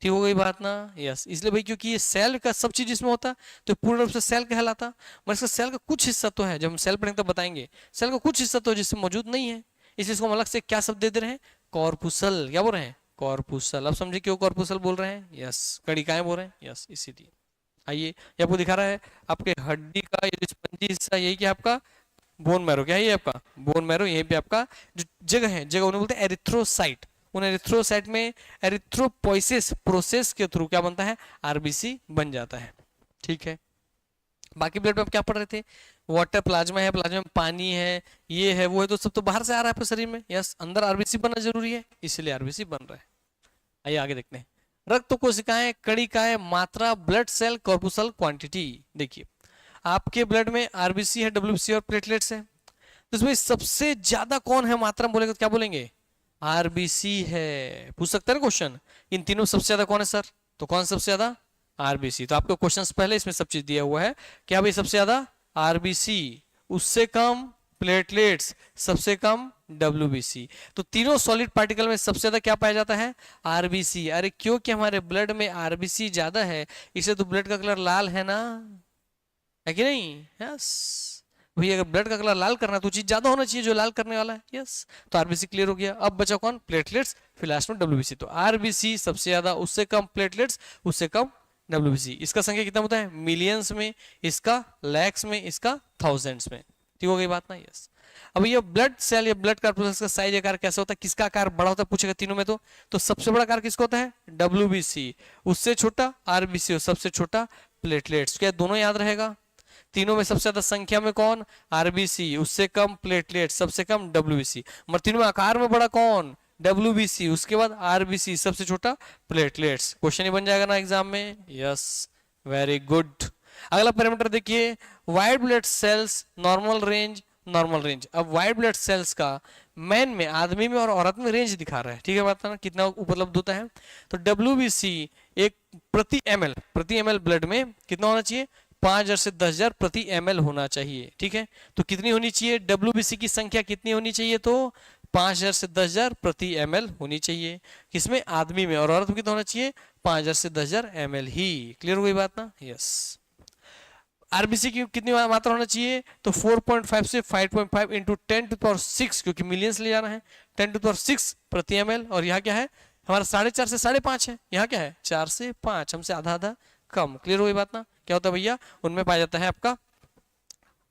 ठीक हो गई बात ना? यस। इसलिए भाई क्योंकि ये सेल का सब चीज इसमें होता, तो पूर्ण रूप से सेल कहलाता। मगर इसका सेल का कुछ हिस्सा तो है, जब हम सेल पढ़ेंगे तब बताएंगे, सेल का कुछ हिस्सा तो है जिसमें मौजूद नहीं है। इसलिए इसको हम अलग से क्या शब्द दे रहे हैं? कॉर्पुसल। क्या बोल रहे हैं? कॉर्पुसल। अब समझे क्यों कॉर्पुसल बोल रहे हैं? यस। कणिकाएं बोल रहे हैं। यस, इसीलिए। आइए, ये आपको दिखा रहा है, आपके हड्डी का ये स्पंजी हिस्सा, यही क्या आपका? Bone marrow. क्या है ये आपका? Bone marrow. यहीं पे आपका जो जगह है, जगह उन्हें बोलते हैं एरिथ्रोसाइट। उन एरिथ्रोसाइट में एरिथ्रोपोइसिस प्रोसेस के थ्रू क्या बनता है? आरबीसी बन जाता है। ठीक है। बाकी ब्लड में आप क्या पढ़ रहे थे? वाटर, प्लाज्मा है, प्लाज्मा में पानी है, ये है, वो है, तो सब तो बाहर से आ रहा है आपके शरीर में। यस, अंदर आरबीसी बनना जरूरी है, इसलिए आरबीसी बन रहा है। आइए आगे देखते हैं। रक्त कोशिकाएं, कणिकाएं, मात्रा, ब्लड सेल, कॉर्पुसल, क्वांटिटी। देखिए, आपके ब्लड में आरबीसी है, डब्ल्यूबीसी और प्लेटलेट्स है। तो इसमें सबसे ज्यादा कौन है मात्रा में बोलेंगे तो क्या बोलेंगे? आरबीसी है। पूछ सकते हैं ना क्वेश्चन, इन तीनों सबसे ज्यादा कौन है सर? तो कौन सबसे ज्यादा? आरबीसी। तो आपको क्वेश्चन पहले इसमें सब चीज दिया हुआ है। क्या भाई? सबसे ज्यादा आरबीसी, उससे कम प्लेटलेट्स, सबसे कम डब्ल्यूबीसी। तो तीनों सॉलिड पार्टिकल में सबसे ज्यादा क्या पाया जाता है? आरबीसी। अरे क्योंकि हमारे ब्लड में आरबीसी ज्यादा है, इसलिए तो ब्लड का कलर लाल है ना, है कि नहीं? यस। भैया अगर ब्लड का कलर लाल करना तो चीज ज्यादा होना चाहिए जो लाल करने वाला है। यस। तो आरबीसी क्लियर हो गया। अब बचा कौन? प्लेटलेट्स, फिर लास्ट में डब्ल्यूबीसी। तो आरबीसी सबसे ज्यादा, उससे कम प्लेटलेट्स, उससे कम डब्ल्यूबीसी। इसका संख्या कितना होता है? मिलियंस में, इसका लैक्स में, इसका थाउजेंड्स में। ठीक हो गई बात ना? यस। अब ये ब्लड सेल या ब्लड कार्पुलस का साइज आकार कैसा होता है? किसका आकार बड़ा होता है पूछेगा तीनों में। तो सबसे बड़ा आकार किसका होता है? डब्ल्यूबीसी। उससे छोटा आरबीसी और सबसे छोटा प्लेटलेट्स। क्या दोनों याद रहेगा? तीनों में सबसे ज्यादा संख्या में कौन? आरबीसी, उससे कम प्लेटलेट, सबसे कम डब्ल्यूबीसी। मगर तीनों में आकार में बड़ा कौन? डब्ल्यूबीसी, उसके बाद आरबीसी, सबसे छोटा प्लेटलेट्स। क्वेश्चन ही बन जाएगा ना एग्जाम में। Yes, very good. अगला पैरामीटर देखिए, white blood cells, normal range, normal range. अब व्हाइट ब्लड सेल्स का मैन में, आदमी में और औरत में रेंज दिखा रहा है। ठीक है बात ना? कितना उपलब्ध होता है? तो डब्ल्यूबीसी एक प्रति एमएल ब्लड में कितना होना चाहिए? 5000 से 10,000 प्रति ml होना चाहिए। ठीक है। तो कितनी होनी चाहिए? डब्ल्यूबीसी की संख्या कितनी होनी चाहिए? तो 5000 से 10,000 प्रति ml होनी चाहिए। किसमें? आदमी में। और औरत में कितना होना चाहिए? 5000 से 10,000 ml ही। क्लियर हो गई बात ना? यस। आरबीसी की कितनी मात्रा होना चाहिए? तो 4.5 से 5.5 इंटू 10⁶, क्योंकि मिलियंस ले जाना है, 10⁶ प्रति ml। और यहाँ क्या है हमारा? 4.5 से 5.5 है। यहाँ क्या है? 4 से 5, हमसे आधा आधा कम। क्लियर हो गई बात ना? क्या होता है भैया? उनमें पाया जाता है आपका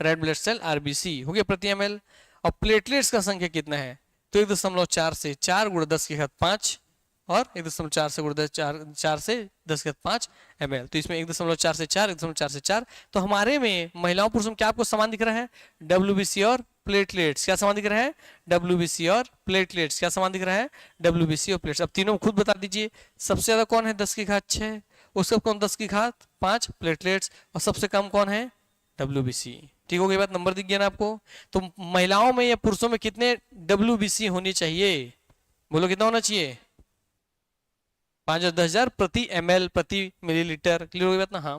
रेड ब्लड सेल, आरबीसी हो गया प्रति एमएल। और प्लेटलेट्स का संख्या कितना है? तो 1.4 से 4 × 10⁻5 और 1.4 से गुणा 4 से 10⁵ ml। तो इसमें 1.4 से 4, 1.4 से 4। तो हमारे में महिलाओं पुरुषों में क्या आपको समान दिख रहा है? WBC और प्लेटलेट्स। क्या समान दिख रहा है? WBC और प्लेटलेट्स। क्या समान दिख रहा है? WBC और प्लेट्स। अब तीनों खुद बता दीजिए, सबसे ज्यादा कौन है? 10⁵ उसका कौन 10⁵5 प्लेटलेट्स, और सबसे कम कौन है? WBC। ठीक हो गई बात? नंबर दिख गया ना आपको? तो महिलाओं में या पुरुषों में कितने WBC होनी चाहिए? बोलो कितना होना चाहिए? 5 और 10,000 प्रति ml प्रति मिलीलीटर। क्लियर हो गई बात ना? हाँ।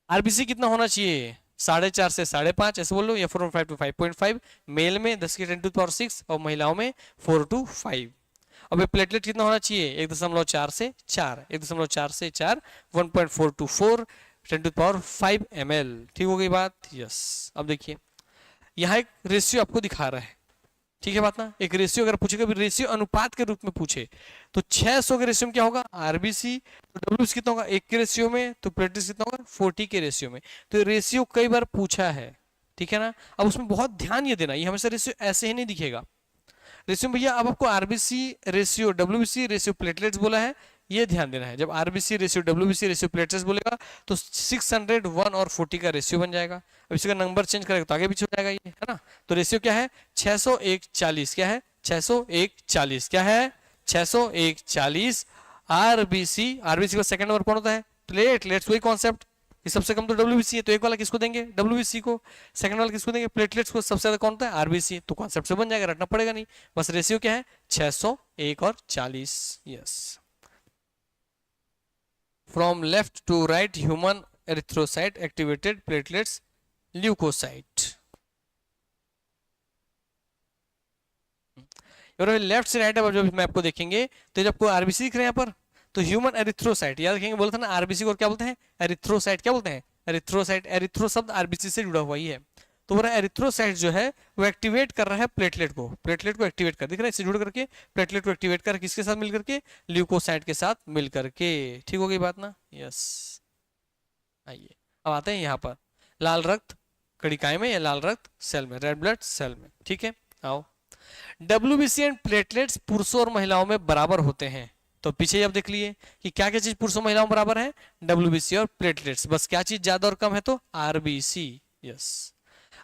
आरबीसी कितना होना चाहिए? 4.5 से 5.5 ऐसे बोल लो, या 4.5 to 5.5। मेल में 10⁻⁶ और महिलाओं में 4 to 5। अब ये प्लेटलेट कितना होना चाहिए? 1.4 से 4, 1.4 से 4, 1.4 to 4 10⁵ ml। ठीक हो गई बात? यस। अब देखिए यहाँ एक रेशियो आपको दिखा रहा है, ठीक है बात ना? एक रेशियो अगर पूछेगा, रेशियो अनुपात के रूप में पूछे तो 600 के रेशियो में क्या होगा? आरबीसी। तो डब्ल्यूबीसी कितना होगा? 1 के रेशियो में। तो प्लेटलेट्स कितना होगा? 40 के रेशियो में। तो रेशियो कई बार पूछा है, ठीक है ना? अब उसमें बहुत ध्यान ये देना, ये हमेशा रेशियो ऐसे ही नहीं दिखेगा। रेशियो भैया अब आपको RBC ratio WBC ratio platelets बोला है, ये ध्यान देना है। जब RBC ratio WBC ratio platelets बोलेगा तो 601 और 40 का रेशियो बन जाएगा। अब इसका नंबर चेंज करेगा तो आगे पीछे हो जाएगा ये, है ना? तो रेशियो क्या है? 601:40। क्या है? 601:40। क्या है? 601:40। आरबीसी, आरबीसी का सेकंड नंबर कौन होता है? प्लेटलेट्स। वही कॉन्सेप्ट, ये सबसे कम तो डब्ल्यूबीसी है, तो एक वाला किसको देंगे? डब्ल्यूबीसी को। सेकंड वाला किसको देंगे? प्लेटलेट्स को। सबसे ज्यादा कौन होता है? आरबीसी। तो कॉन्सेप्ट से बन जाएगा, रटना पड़ेगा नहीं। बस रेशियो क्या है? 601 और 40। Yes. From left to right, human erythrocyte activated platelets leukocyte. Left से राइट, अब जब मैं आपको देखेंगे तो जब आपको आरबीसी दिख रहे हैं यहाँ पर, तो ह्यूमन एरिथ्रोसाइट याद रखेंगे। बोला था ना आरबीसी को क्या बोलते हैं? एरिथ्रोसाइट। क्या बोलते हैं? एरिथ्रोसाइट। एरिथ्रो शब्द आरबीसी से जुड़ा हुआ ही है। तो बोला एरिथ्रोसाइट जो है वो एक्टिवेट कर रहा है प्लेटलेट को। प्लेटलेट को एक्टिवेट कर, दिख रहा है इससे जुड़ करके, प्लेटलेट को एक्टिवेट कर किसके साथ मिल करके? ल्यूकोसाइट के साथ मिल करके। ठीक हो गई बात ना? यस। आइए अब आते हैं यहाँ पर लाल रक्त कणिकाएं में या लाल रक्त सेल में, रेड ब्लड सेल में। ठीक है, आओ। डब्ल्यूबीसी एंड प्लेटलेट्स पुरुषों और महिलाओं में बराबर होते हैं। तो पीछे अब देख लिए कि क्या क्या चीज पुरुषों महिलाओं में बराबर है? डब्ल्यूबीसी और प्लेटलेट्स। बस क्या चीज ज्यादा और कम है? तो आरबीसी। यस।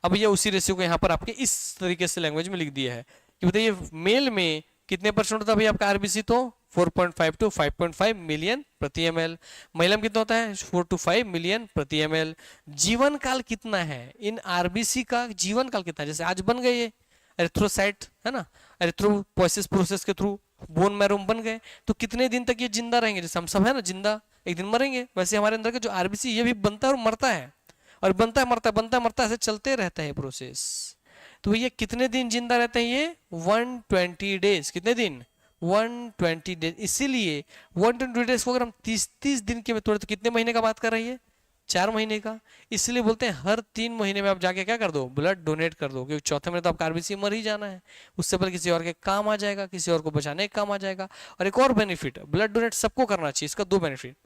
अब ये उसी रेशियो को यहाँ पर आपके इस तरीके से लैंग्वेज में लिख दिया है कि बताइए मेल में कितने परसेंट होता है भैया आपका आरबीसी? तो 4.5 to 5.5 मिलियन प्रति एमएल। महिला में कितना होता है? 4 to 5 मिलियन प्रति एमएल। जीवन काल कितना है इन आरबीसी का? जीवन काल कितना है? जैसे आज बन गए ये एरिथ्रोसाइट, है ना, एरिथ्रोपोइसिस प्रोसेस के थ्रू बोन मैरो बन गए, तो कितने दिन तक ये जिंदा रहेंगे? जैसे हम सब है ना जिंदा, एक दिन मरेंगे, वैसे हमारे अंदर का जो आरबीसी ये भी बनता है और मरता है, और बनता है मरता है, बनता है मरता है, ऐसे चलते रहता है प्रोसेस। तो ये कितने दिन जिंदा रहते हैं? ये 120 डेज। कितने दिन? 120 डेज। इसीलिए 120 डेज को अगर हम 30 दिन के में तोड़े तो कितने महीने का बात कर रही है? 4 महीने का। इसलिए बोलते हैं हर 3 महीने में आप जाके क्या कर दो? ब्लड डोनेट कर दो, क्योंकि चौथे महीने तो आपका आरबीसी मर ही जाना है, उससे पहले किसी और के काम आ जाएगा, किसी और को बचाने के काम आ जाएगा। और एक और बेनिफिट, ब्लड डोनेट सबको करना चाहिए। इसका 2 बेनिफिट,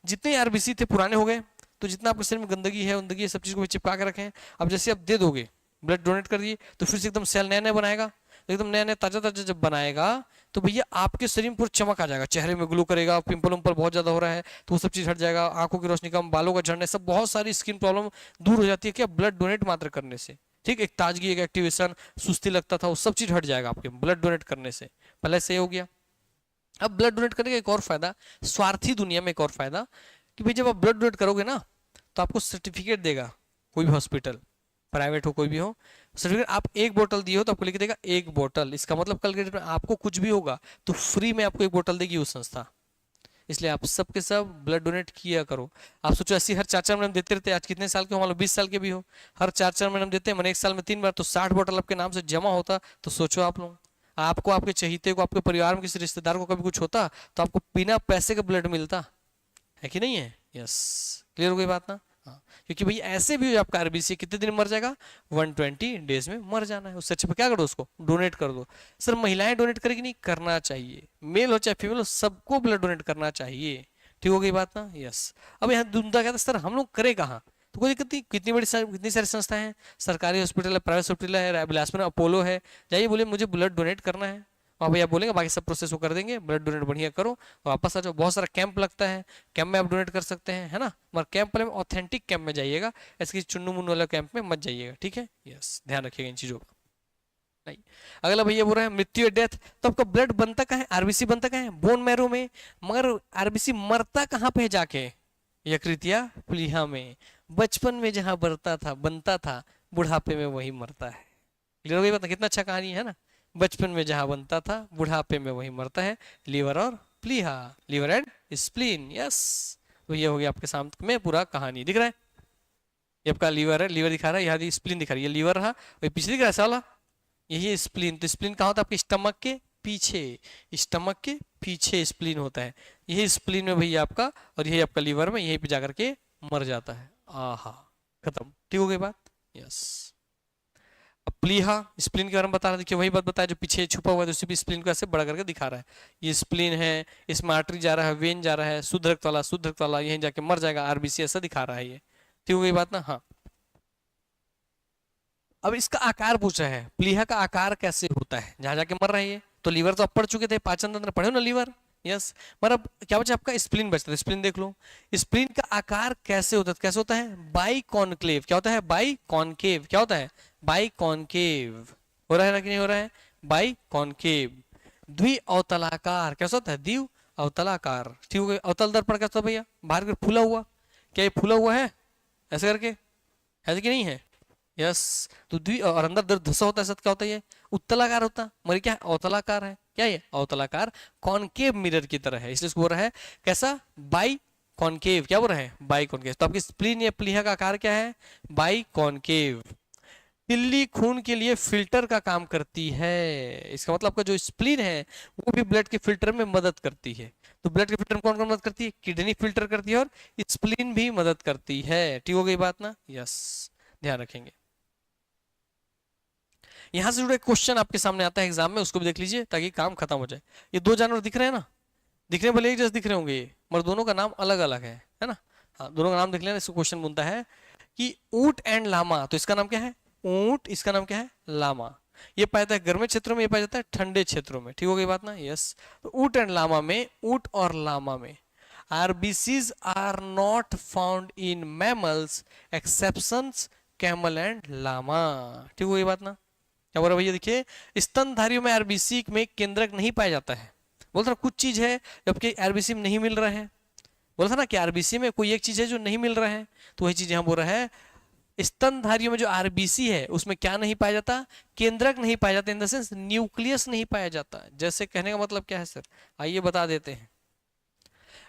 जितने आरबीसी थे पुराने हो गए, तो जितना आपके शरीर में गंदगी है उंदगी है सब चीज को चिपका के रखें। अब जैसे आप दे दोगे, ब्लड डोनेट कर दिए, तो फिर से एकदम सेल नया नया बनाएगा, एकदम नया नया ताजा ताजा जब बनाएगा तो भैया आपके शरीर में पूरा चमक आ जाएगा, चेहरे में ग्लो करेगा, पिंपल उम्पल बहुत ज्यादा हो रहा है तो वो सब चीज हट जाएगा, आंखों की रोशनी कम, बालों का झड़ने, सब बहुत सारी स्किन प्रॉब्लम दूर हो जाती है क्या? ब्लड डोनेट मात्र करने से। ठीक, एक ताजगी, एक एक्टिवेशन, सुस्ती लगता था वो सब चीज हट जाएगा आपके ब्लड डोनेट करने से। पहले से हो गया। अब ब्लड डोनेट करने का एक और फायदा, स्वार्थी दुनिया में एक और फायदा, कि भाई जब आप ब्लड डोनेट करोगे ना तो आपको सर्टिफिकेट देगा कोई भी हॉस्पिटल, प्राइवेट हो कोई भी हो, सर्टिफिकेट आप 1 बोतल दिए हो तो आपको लिख देगा 1 बोतल। इसका मतलब कल के डेट में आपको कुछ भी होगा तो फ्री में आपको 1 बोतल देगी वो संस्था। इसलिए आप सबके सब ब्लड डोनेट किया करो। आप सोचो ऐसी हर 4-4 महीने देते रहते हैं, आज कितने साल के हो, मान लो 20 साल के भी हो, हर 4-4 महीने देते हैं, मैंने 1 साल में 3 बार, तो 60 बोतल आपके नाम से जमा होता। तो सोचो आप लोग, आपको, आपके चहीते को, आपके परिवार में किसी रिश्तेदार को कभी कुछ होता तो आपको बिना पैसे का ब्लड मिलता है कि नहीं है? यस, क्लियर हो गई बात ना? हाँ, क्योंकि भाई ऐसे भी आपका आरबीसी कितने दिन मर जाएगा? 120 डेज में मर जाना है। उससे अच्छा क्या करो, उसको डोनेट कर दो। सर महिलाएं डोनेट करेगी? नहीं, करना चाहिए, मेल हो चाहे फीमेल हो, सबको ब्लड डोनेट करना चाहिए। ठीक हो गई बात ना? यस। अब यहाँ दुमदा कहता है सर हम लोग करें कहाँ? तो कोई दिक्कत नहीं, कितनी सारी संस्थाएं हैं, सरकारी हॉस्पिटल है, प्राइवेट हॉस्पिटल है, बिलासपुर में अपोलो है, जाइए बोले मुझे ब्लड डोनेट करना है, वहाँ भैया बोलेंगे बाकी सब प्रोसेस वो कर देंगे, ब्लड डोनेट बढ़िया करो और वापस आ जाओ। बहुत सारा कैंप लगता है, कैंप में आप डोनेट कर सकते हैं, है ना, मगर कैंप में ऑथेंटिक कैंप में जाइएगा, ऐसे चुन्नू मुन्नू वाला कैंप में मत जाइएगा, ठीक है। यस, ध्यान रखिएगा इन चीजों का। नहीं, अगला भैया बोल रहे हैं मृत्यु या डेथ, तो आपका ब्लड बनता कहाँ है, आरबीसी बनता कहाँ है, बोन मैरो में, मगर आरबीसी मरता कहाँ पे है जाके, यकृत या प्लीहा में। बचपन में जहां बनता था बुढ़ापे में वही मरता है। क्लियर हो गई बात, कितना अच्छा कहानी है ना। बचपन में जहां बनता था बुढ़ापे में वही मरता है, लीवर और प्लीहा, लीवर एंड स्प्लीन। यस, तो ये हो गया आपके सामने में पूरा कहानी, दिख रहा है। ये आपका लीवर है, लीवर दिखा रहा है, यहाँ स्प्लीन दिखा रही है, लीवर रहा, वही पीछे दिख रहा है साला, यही स्प्लीन। तो स्प्लीन कहाँ होता है, आपके स्टमक के पीछे, स्टमक के पीछे स्प्लीन होता है। यही स्प्लीन में भैया आपका, और यही आपका लीवर में, यहीं पे जाकर के मर जाता है। आहा, खत्म, ठीक हो गई बात। यस, अब प्लीहा स्प्लीन के बारे में बता रहा, देखिए वही बात बताया जो पीछे छुपा हुआ है, उसी भी स्प्लीन को ऐसे बड़ा करके दिखा रहा है। ये स्प्लीन है, इसमें आर्टरी जा रहा है, वेन जा रहा है, शुद्ध रक्त वाला यहीं जाके मर जाएगा, आरबीसी ऐसा दिखा रहा है ये, ठीक हो गई बात ना। हाँ, अब इसका आकार पूछ रहा है, प्लीहा का आकार कैसे होता है जहां जाके मर रहे हैं। तो लीवर तो आप पढ़ चुके थे, पाचन तंत्र पढ़े हो ना लीवर। यस, मगर अब क्या बचा आपका, स्प्लीन बचता है। स्प्लीन देख लो, स्प्लीन का आकार कैसे होता है, कैसे होता है, बाई कॉन्क्लेव। क्या होता है, बाई कॉन्केव। क्या होता है, बाई कॉन्केव। हो रहा है ना कि नहीं हो रहा है, बाई कॉन्केव। द्वि अवतलाकार, कैसा होता है, द्वि अवतलाकार, ठीक हो गया। अवतल दर्पण कैसा होता है भैया, बाहर कर फूला हुआ, क्या ये फूला हुआ है ऐसे करके, है कि नहीं है। यस, तो द्वि और अंदर धसा होता है, क्या होता है ये, उत्तलाकार होता है, मगर क्या है, अवतलाकार है। क्या ये, अवतलाकार, कॉनकेव मिरर की तरह है, इसलिए इसको बोल रहा है कैसा, बाई कॉनकेव। क्या बोल रहा है, बाई कॉनकेव। तो आपकी स्प्लीन या प्लीहा का आकार क्या है, बाई कॉनकेव। तिल्ली खून के लिए फिल्टर का काम करती है, इसका मतलब आपका जो स्प्लीन है वो भी ब्लड के फिल्टर में मदद करती है। तो ब्लड के फिल्टर में कौन कौन मदद करती है, किडनी फिल्टर करती है और स्प्लीन भी मदद करती है, ठीक हो गई बात ना। यस, ध्यान रखेंगे। यहां से जुड़ा एक क्वेश्चन आपके सामने आता है एग्जाम में, उसको भी देख लीजिए ताकि काम खत्म हो जाए। ये दो जानवर दिख रहे हैं ना, दिखने भले एक जैसे दिख रहे होंगे, मगर दोनों का नाम अलग अलग है ना। हाँ, दोनों का नाम देख लेना। इसको क्वेश्चन बनता है कि ऊंट एंड लामा, तो इसका नाम क्या है, ऊंट, इसका नाम क्या है, लामा। ये पाया जाता है गर्म क्षेत्रों में, ये पाया जाता है ठंडे क्षेत्रों में, ठीक हो गई बात ना। यस, तो ऊंट एंड लामा में, ऊंट और लामा में RBCs are not found in mammals exceptions camel and llama, ठीक हो गई बात ना। क्या बोल रहा भैया, देखिए स्तनधारियों में आरबीसी में केंद्रक नहीं पाया जाता है। बोलता ना कुछ चीज है जबकि आरबीसी में नहीं मिल रहा है, बोलता ना कि आरबीसी में कोई एक चीज है जो नहीं मिल रहा है, तो वही चीज यहाँ बोल रहा है स्तनधारियों में जो आरबीसी है उसमें क्या नहीं पाया जाता, केंद्रक नहीं पाया जाता, इन द सेंस न्यूक्लियस नहीं पाया जाता। जैसे कहने का मतलब क्या है सर, आइए बता देते हैं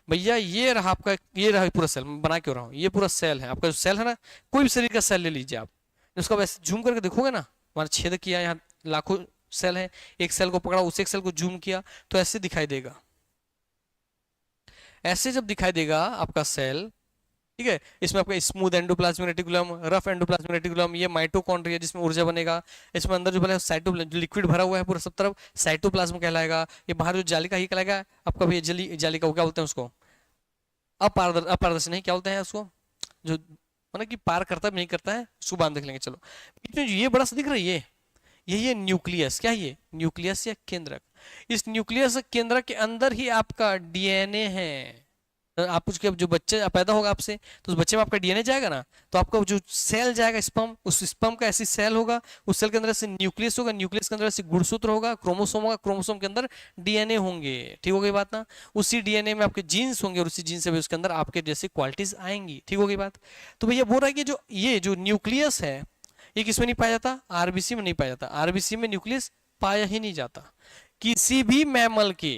भैया। ये रहा आपका, ये रहा पूरा सेल, मैं बना क्यों रहा हूँ, ये पूरा सेल है आपका, जो सेल है ना, कोई भी शरीर का सेल ले लीजिए आप, उसका वैसे जूम करके देखोगे ना, हमारा छेद किया, यहाँ लाखों सेल है, एक सेल को पकड़ा, उस एक सेल को जूम किया तो ऐसे दिखाई देगा। ऐसे जब दिखाई देगा आपका सेल, ठीक है, इसमें आपका smooth endoplasmic reticulum, rough endoplasmic reticulum, ये माइटोकॉन्ड्रिया जिसमें ऊर्जा बनेगा, इसमें अंदर जो भले साइटोप्लाज्म, जो लिक्विड भरा हुआ है पूरा सब तरफ, साइटोप्लाज्म कहलाएगा। ये बाहर जो जालिका ही कहलाएगा आपका, भी जालिका, क्या बोलते हैं उसको, अपारदर्शी नहीं, क्या बोलते हैं उसको, जो मतलब कि पार करता है नहीं करता है, उसको बांध देख लेंगे। चलो, बीच में ये बड़ा सा दिख रहा है, ये न्यूक्लियस, क्या ये न्यूक्लियस या केंद्रक। इस न्यूक्लियस केंद्रक के अंदर ही आपका डीएनए है। आप उसके जो बच्चे पैदा होगा आपसे, तो उस बच्चे में आपका डीएनए जाएगा ना, तो आपका जो सेल जाएगा स्पर्म, उस स्पर्म का ऐसी सेल होगा, उस सेल के अंदर से न्यूक्लियस होगा, न्यूक्लियस के अंदर से गुणसूत्र होगा, क्रोमोसोम होगा, क्रोमोसोम के अंदर डीएनए होंगे, ठीक हो गई बात ना। उसी डीएनए में आपके जीन्स होंगे और उसी जीन से भी उसके अंदर आपके जैसी क्वालिटीज आएंगी, ठीक हो गई बात। तो भैया बोल रहा है कि ये जो न्यूक्लियस है ये किसमें नहीं पाया जाता, आरबीसी में नहीं पाया जाता, आरबीसी में न्यूक्लियस पाया ही नहीं जाता। किसी भी मैमल के,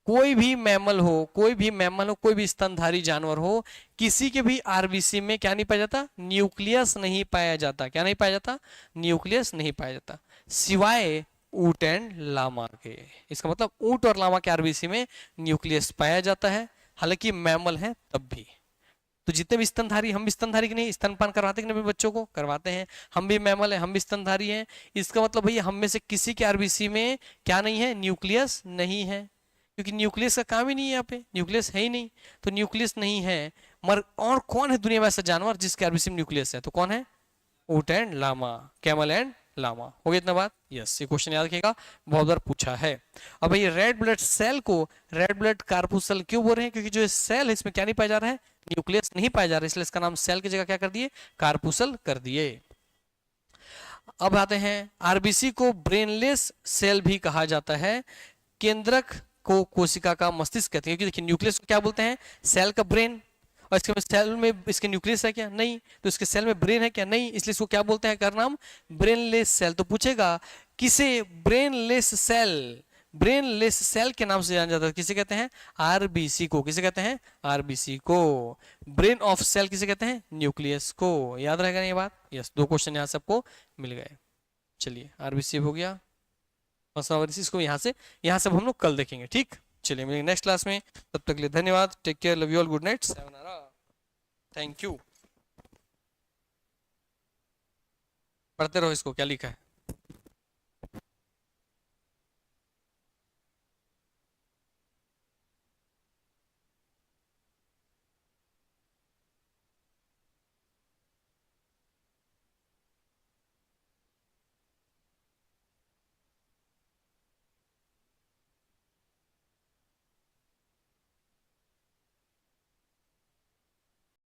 कोई भी मैमल हो, कोई भी स्तनधारी जानवर हो, किसी के भी आरबीसी में क्या नहीं पाया जाता, न्यूक्लियस नहीं पाया जाता। क्या नहीं पाया जाता, न्यूक्लियस नहीं पाया जाता, सिवाय ऊंट एंड लामा के। इसका मतलब ऊंट और लामा के आरबीसी में न्यूक्लियस पाया जाता है, हालांकि मैमल है तब भी। तो जितने भी स्तनधारी, हम भी स्तनधारी की नहीं, स्तनपान करवाते कि नहीं बच्चों को, करवाते हैं, हम भी मैमल है, हम भी स्तनधारी हैं। इसका मतलब भैया हम में से किसी के आरबीसी में क्या नहीं है, न्यूक्लियस नहीं है, क्योंकि न्यूक्लियस का काम ही नहीं है, यहाँ पे न्यूक्लियस है ही नहीं, तो न्यूक्लियस नहीं है। मगर और कौन है दुनिया में ऐसा जानवर जिसके आरबीसी में न्यूक्लियस है, तो कौन है, ऊंट and llama, camel and llama. हो गया इतना बात? यस, ये क्वेश्चन याद रखिएगा, बहुत बार पूछा है। अब भाई रेड ब्लड सेल को रेड ब्लड कार्पुसल क्यों बोल रहे हैं? क्योंकि जो सेल है इसमें क्या नहीं पाया जा रहा है? न्यूक्लियस नहीं पाया जा रहा है, इसलिए इसका नाम सेल की जगह क्या कर दिए? कार्पुसल कर दिए। अब आते हैं, आरबीसी को ब्रेनलेस सेल भी कहा जाता है। केंद्रक को कोशिका का मस्तिष्क कहते हैं, क्योंकि देखिए न्यूक्लियस को क्या बोलते हैं? सेल का ब्रेन। और इसके सेल में इसके न्यूक्लियस है क्या? नहीं। तो इसके सेल में ब्रेन है क्या? नहीं। इसलिए इसको क्या बोलते हैं? कर नाम ब्रेनलेस सेल। तो पूछेगा किसे ब्रेनलेस सेल, ब्रेनलेस सेल के नाम से जाना जाता है? किसे कहते हैं? आरबीसी को। किसे कहते हैं? आरबीसी को। ब्रेन ऑफ सेल किसे कहते हैं? न्यूक्लियस को। याद रहेगा ना ये बात? यस, दो क्वेश्चन यहाँ सबको मिल गए। चलिए, आरबीसी हो गया, इसको यहाँ से हम लोग कल देखेंगे। ठीक, चलिए मिलेंगे नेक्स्ट क्लास में, तब तक के लिए धन्यवाद, take care, love you all, good night, thank you. पढ़ते रहो इसको, क्या लिखा है।